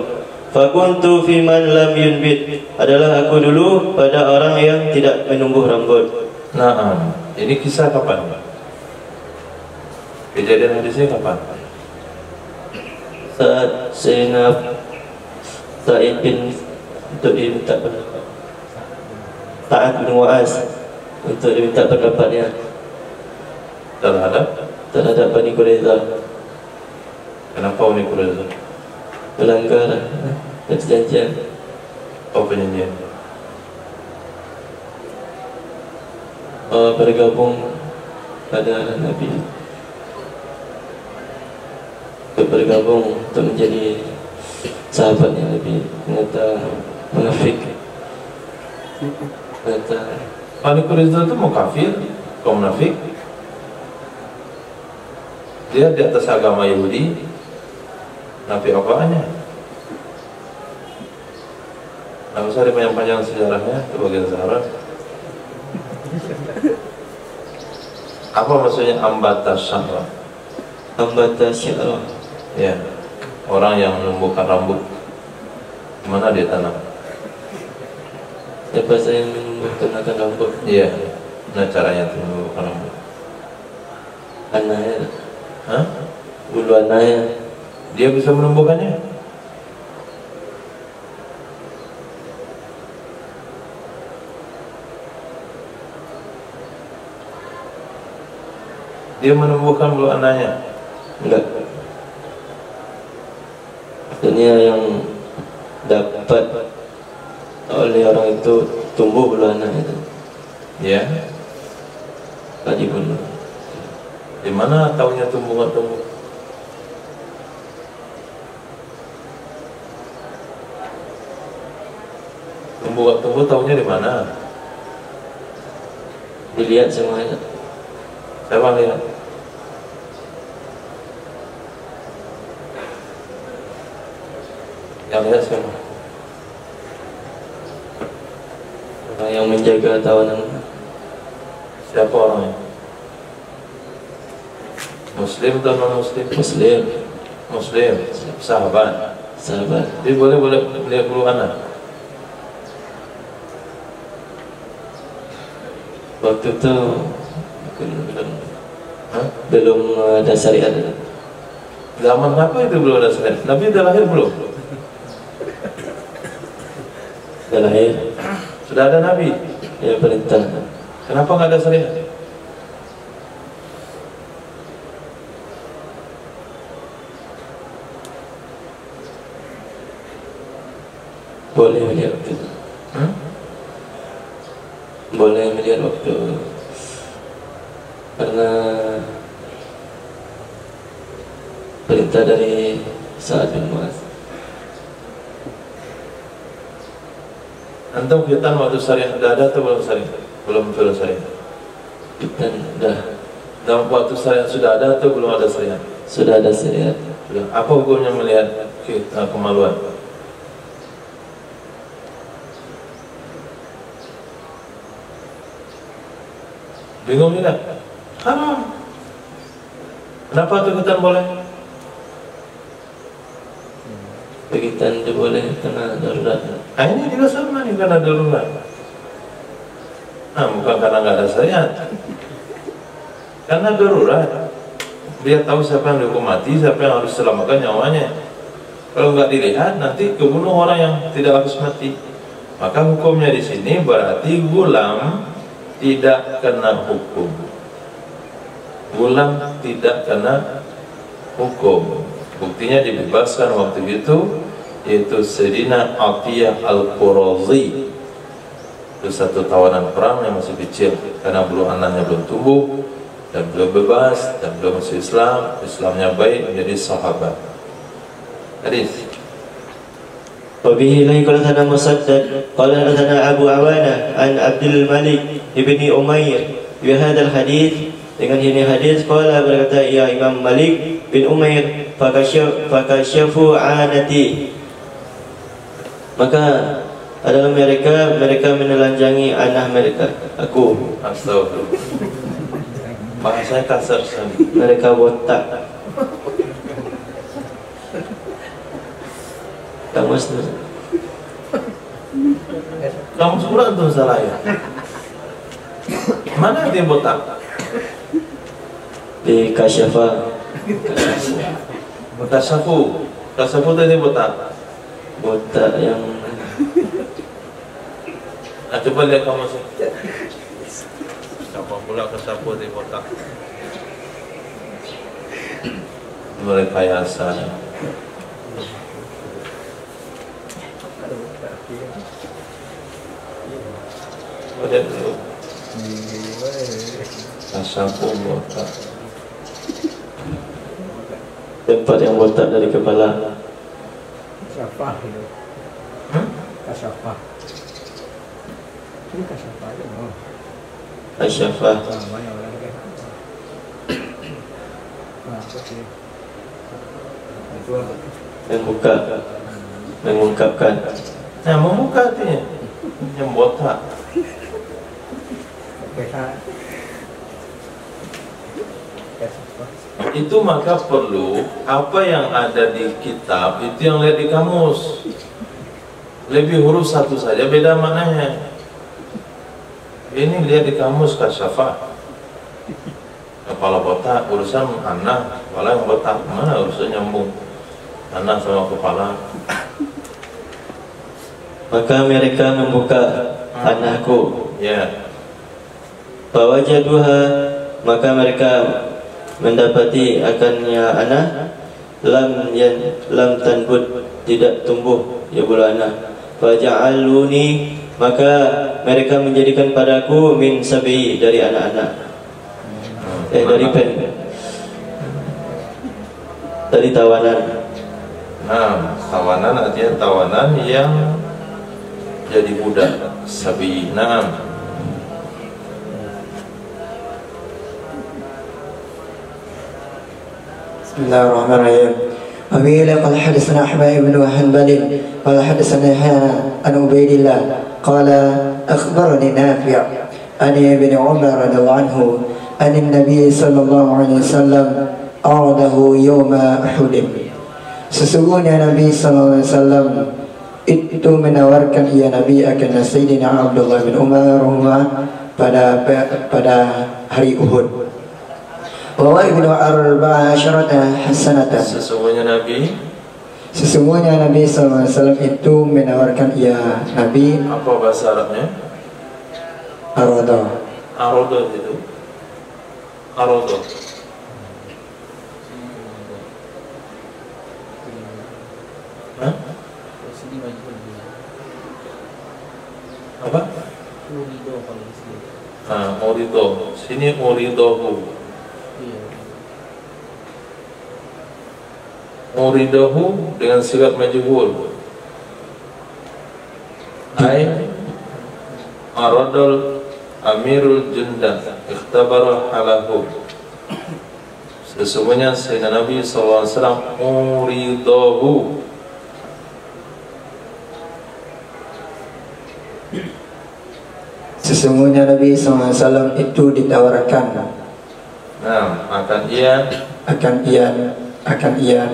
Fakuntu fi man lam yunbit, adalah aku dulu pada orang yang tidak menumbuh rambut. Nah, ini kisah kapan? Kejadian hadisnya kapan? Saat Zainab Sa'id bin untuk diminta pendapat, Sa'ad bin Mu'az untuk diminta pendapatnya terhadap Bani Quraidah. Kenapa Bani Quraidah? Melanggar perjanjian. Oh, perjanjian. Bergabung pada Nabi, bergabung untuk menjadi sahabatnya Nabi. Ternyata munafik. Ternyata Bani Quraidah itu mau kafir, kaum munafik. Dia di atas agama Yahudi, nabi apaannya? Nggak usah dipanjang-panjang sejarahnya, itu bagian sejarah. Apa maksudnya ambata sya'ra? ambata sya'ra, Ya, orang yang menumbuhkan rambut. Mana dia tanam? siapa saya menumbuhkan akar rambut? Iya. Nah, caranya itu menumbuhkan rambut. Anaknya, Hah? bulu anaknya. Dia bisa menumbuhkannya? Dia menumbuhkan bulu anaknya? Enggak. Maksudnya yang dapat oleh orang itu tumbuh bulu anaknya itu, Ya. tak dibunuh. Di mana taunya tumbuh nggak tumbuh? Tumbuh nggak tumbuh taunya di mana? Dilihat semuanya. Siapa lihat? Yang lihat siapa? Orang yang menjaga tawanan. Siapa orangnya? Muslim atau non Muslim? Muslim, Muslim, sahabat. sahabat. Jadi boleh lihat bulu anak. Waktu itu belum ada syariat. Zaman apa itu belum ada syariat? Nabi udah lahir belum? Sudah lahir, Sudah ada Nabi. ya perintah. Kenapa nggak ada syariat? Boleh melihat waktu itu. Boleh melihat waktu karena perintah dari Sa'ad bin Mu'az. Antum khitan waktu syariat sudah ada atau belum syariat? Belum syariat. Kita dah Dan waktu syariat sudah ada atau belum ada syariat? sudah ada syariat. Sudah. Apa hukumnya melihat kemaluan? Bingung tidak? Haram. Kenapa tuh khitan boleh? Begitu itu boleh karena darurat. Nah, ini juga sama nih karena darurat. Nah, bukan karena nggak ada syariat. Karena darurat. Dia tahu siapa yang dihukum mati, siapa yang harus selamatkan nyawanya. Kalau nggak dilihat, nanti kebunuh orang yang tidak harus mati. Maka hukumnya di sini berarti gulam tidak kena hukum. Gulam tidak kena hukum. Buktinya dibebaskan waktu itu, yaitu Sayyidina Atiyah Al-Qurazi. Itu satu tawanan perang yang masih kecil karena bulu anaknya belum tumbuh dan belum bebas dan belum masuk Islam. Islamnya baik, menjadi sahabat. Hadis. وبه إليه قال حدثنا مسدد قال حدثنا أبو عوانة عن عبد الملك بن أمير بهذا الحديث Dengan ini hadis qala berkata ya Imam Malik bin Umair fakasyafu anati, maka adalah mereka menelanjangi anah mereka, aku. Astagfirullah. Bahasanya kasar sekali. Mereka botak. Kamus tu. Kamu surat tu salah ya. Mana dia botak? Di kasyafa. Kasafu. Kasafu tu dia botak. Botak yang Coba lihat kamu sih. Siapa pula kasafu dia botak? Merekayasa. Lihat dulu. Kasafu botak. tempat yang botak dari kepala. Kasyafah itu. Kasyafah. Ini kasyafah aja no. Kasyafah. Banyak orang kan. Oke. Itu apa? Membuka, mengungkapkan. Nah, membuka artinya yang botak. Itu maka perlu apa yang ada di kitab itu yang lihat di kamus. Lebih huruf satu saja beda maknanya. Ini lihat di kamus kasyafah. Kepala botak urusan anak, kepala yang botak mana urusan nyambung anak sama kepala. Maka mereka membuka anakku. Ya. Fawajaduha, maka mereka mendapati akannya anak lam tanbut, tidak tumbuh ya bulu anak. Faja'aluni, maka mereka menjadikan padaku min sabi, dari anak-anak. Dari pen, dari tawanan. Nah, tawanan artinya tawanan yang jadi budak, sabi. Nah, بسم الله الرحمن الرحيم. وبه قال حدثنا أحمد بن حنبل قال حدثنا يحيى عن عبيد الله قال أخبرني نافع عن ابن عمر رضي الله عنه أن النبي صلى الله عليه وسلم أعرضه يوم أحد. Sesungguhnya Nabi sallallahu alaihi wasallam itu menawarkan ia Nabi akan Sayyidina Abdullah bin Umar pada hari Uhud. Wa ibnu arba'ah syarata hasanatan. Sesungguhnya Nabi sallallahu alaihi wasallam itu menawarkan ia Nabi. Apa bahasa Arabnya? Arada. Arada itu. Arada. Hah? Apa? Urido kalau di sini. Urido. Sini uridohu. Uridahu dengan sigat majhul. Ai aradul amirul junda ikhtabara halahu. Sesungguhnya Sayyidina Nabi SAW uridahu, sesungguhnya Nabi SAW itu ditawarkan. Nah, akan ia Nabi, akan ia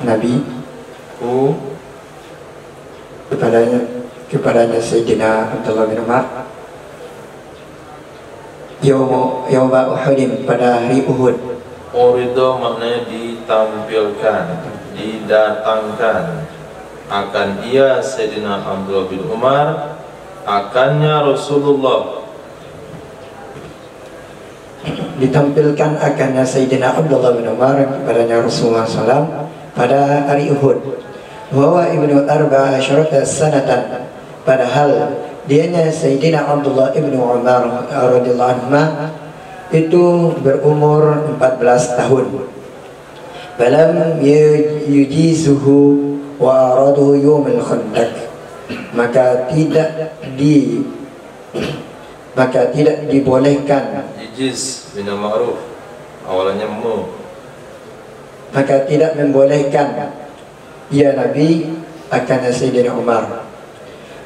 Nabi kepadanya Sayyidina Abdullah bin Umar Yawma Uhud, pada hari Uhud. Urido maknanya ditampilkan, didatangkan. Akan ia Sayyidina Abdullah bin Umar, akannya Rasulullah. Ditampilkan akannya Sayyidina Abdullah bin Umar kepadanya Rasulullah SAW pada hari Uhud. Wa ibnu arba'ah syarata sanatan, padahal dianya Sayyidina Abdullah ibnu Umar radhiyallahu anhu itu berumur 14 tahun. Falam yujizuhu wa aradahu yawm al-khandaq, maka tidak dibolehkan. Ijiz bina ma'ruf awalannya mu. Maka tidak membolehkan ya Nabi akan Sayyidina Umar.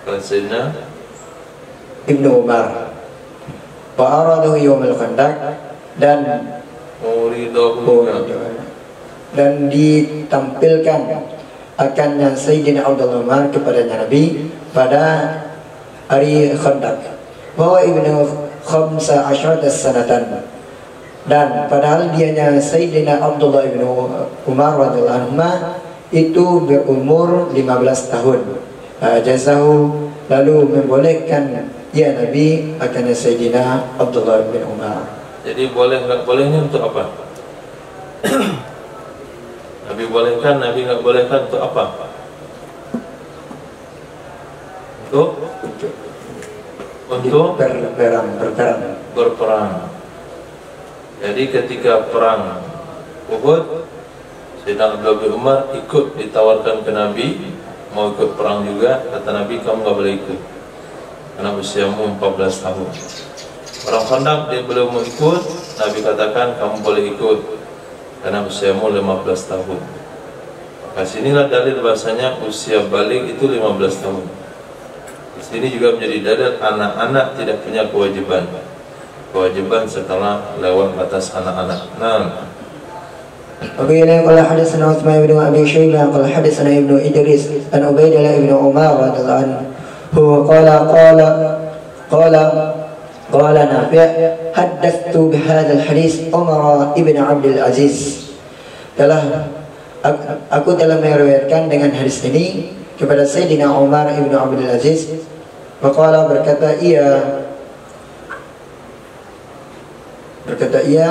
Sayyidina Ibnu Umar. Wa aradahu yawmal khandaq, dan dan ditampilkan akannya Sayyidina Abdullah Umar kepadanya Nabi pada hari Khandaq. Bahwa Ibnu Khamsa Ashrata Sanatan, dan padahal dianya Sayyidina Abdullah Ibnu Umar radhiyallahu anhu itu berumur 15 tahun. Jazahu, lalu membolehkan ya Nabi akan Sayyidina Abdullah bin Umar. Jadi boleh nggak bolehnya untuk apa? Nabi bolehkan, Nabi nggak bolehkan untuk apa? Untuk berperang. Jadi ketika perang Uhud, Sayyidina Abdullah bin Umar ikut, ditawarkan ke Nabi mau ikut perang juga. Kata Nabi, kamu nggak boleh ikut karena usiamu 14 tahun. Orang Khandaq dia belum mau ikut, Nabi katakan kamu boleh ikut karena usiamu 15 tahun. Maka sinilah dalil bahasanya usia balik itu 15 tahun. Di sini juga menjadi dalil anak-anak tidak punya kewajiban setelah lewat batas anak-anak. Nah, وقيل قال حدثنا عثمان بن أبي شيبة قال حدثنا ابن إدريس عن عبيد الله بن عمر رضي الله عنه قال نافع حدثت بهذا الحديث عمر ابن عبد العزيز. Aku telah meriwayatkan dengan hadis ini kepada Sayyidina Umar ibn Abdul Aziz. Faqala, berkata ia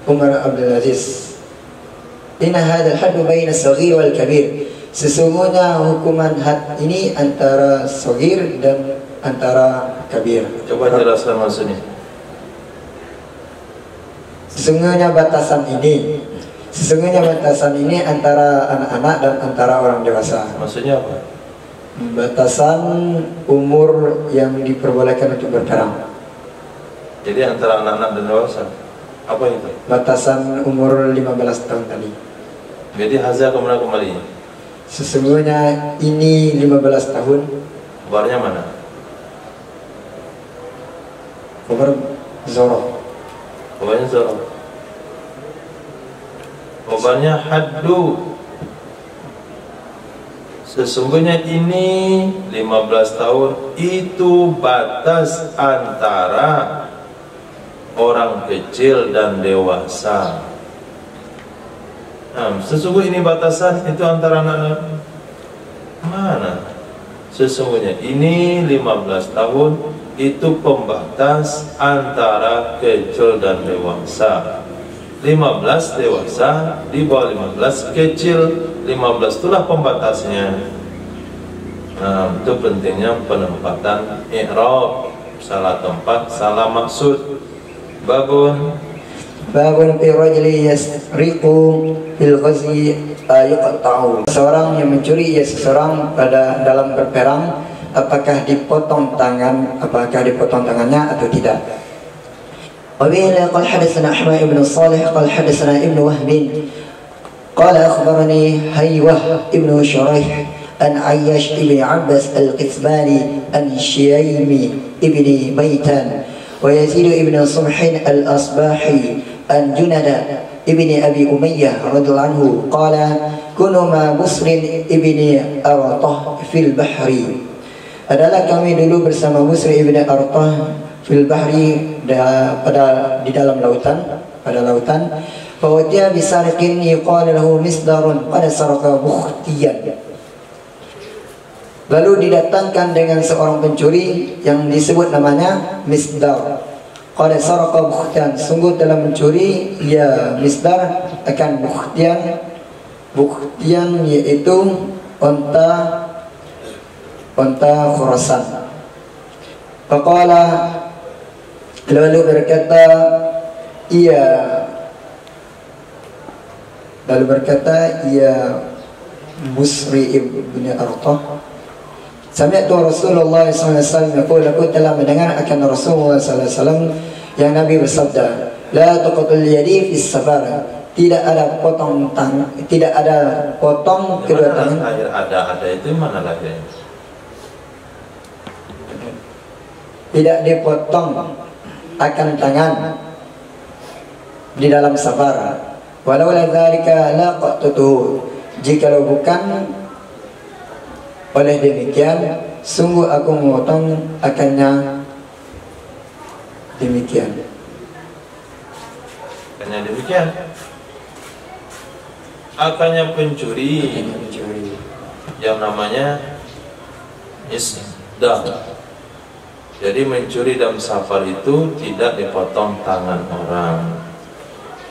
Umar Abdul Aziz, inna hadzal haddu baina as-saghir wal kabir. Sesungguhnya hukuman had ini antara saghir dan antara kabir. Coba jelaskan maksudnya. Sesungguhnya batasan ini antara anak-anak dan antara orang dewasa. Maksudnya apa? Batasan umur yang diperbolehkan untuk berperang. Jadi antara anak-anak dan dewasa. Apa itu? Batasan umur 15 tahun tadi. Jadi hazar kemana kembali? Sesungguhnya ini 15 tahun. Kabarnya mana? Kabar Zoro. Kabarnya Zoro. Kabarnya haddu. Sesungguhnya ini 15 tahun itu batas antara orang kecil dan dewasa. Sesungguhnya ini batasan itu antara anak-anak mana? Sesungguhnya ini 15 tahun itu pembatas antara kecil dan dewasa. 15 dewasa, di bawah 15 kecil, 15 itulah pembatasnya. Itu pentingnya penempatan i'rab, salah tempat, salah maksud. Babun fi rajuli yasriqu fil ghazwi yuqta'u. Seorang yang mencuri seseorang pada dalam berperang, apakah dipotong tangannya atau tidak? Wabila qala hadatsana Ahmad ibn Salih qala hadatsana Ibn Wahb qala akhbarani Haywah ibn Shuraih an Ayyash ibn Abbas al-Qithbani an Shiyaymi ibn Maitan wa Yazid ibn Sumhin al-Asbahi an Junada ibn Abi Umayyah radhiyallahu anhu qala kunu ma Busrin ibn Artah fil bahri. Adalah kami dulu bersama Busri ibn Artah fil bahri, di dalam lautan, pada lautan. Bahwa dia bisarqin yuqalu lahu misdarun qad sarqa bukhtiyan. Lalu didatangkan dengan seorang pencuri yang disebut namanya Misdar. Qad sarqa bukhtiyan, sungguh telah mencuri ya Misdar akan bukhtiyan. Bukhtiyan yaitu onta Khurasan. Faqala, lalu berkata ia Busri ibn Artah, Sami'tu Rasulullah SAW yaqul, aku telah mendengar akan Rasulullah SAW yang Nabi bersabda, la tuqatul yadi fis safar, tidak ada potong kedua tangan. Akhir ada itu mana lagi? Tidak dipotong akan tangan di dalam safar. Walau la dzalika la qattuhu, jikalau bukan oleh demikian, sungguh aku memotong akannya demikian. Akannya pencuri yang namanya isdah. Jadi mencuri dalam safar itu tidak dipotong tangan orang.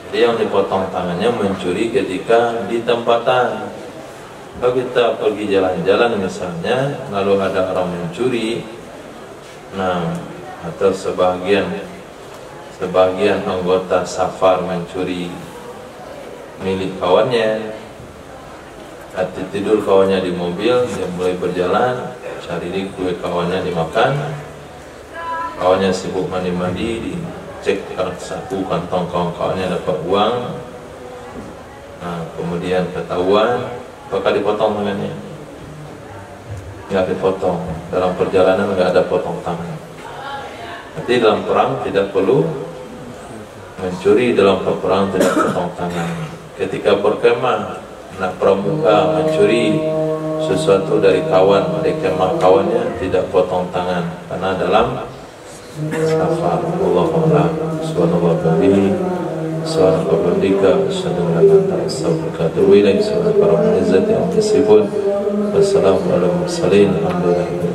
Jadi yang dipotong tangannya mencuri ketika di tempatan. Kalau kita pergi jalan-jalan misalnya, lalu ada orang mencuri, nah atau sebagian anggota safar mencuri milik kawannya, hati tidur kawannya di mobil, dia mulai berjalan, cari kue kawannya dimakan, kawannya sibuk mandi-mandi, dicek saku kantong kawan-kawannya dapat uang, nah kemudian ketahuan, apakah dipotong tangannya? Nggak dipotong. Dalam perjalanan nggak ada potong tangan. Nanti dalam perang tidak perlu mencuri, dalam peperangan tidak potong tangan. Ketika berkemah, anak pramuka mencuri sesuatu dari kawan, dari kemah kawannya, tidak potong tangan karena dalam safar. Allahu a'lam. Subhanallah bihamdihi, subhanallah bihamdika, asyhadu an la ilaha illa anta, astaghfiruka wa atubu ilaik. Subhanaka rabbil izzati amma yasifun, wassalamu ala mursalin, alhamdulillah.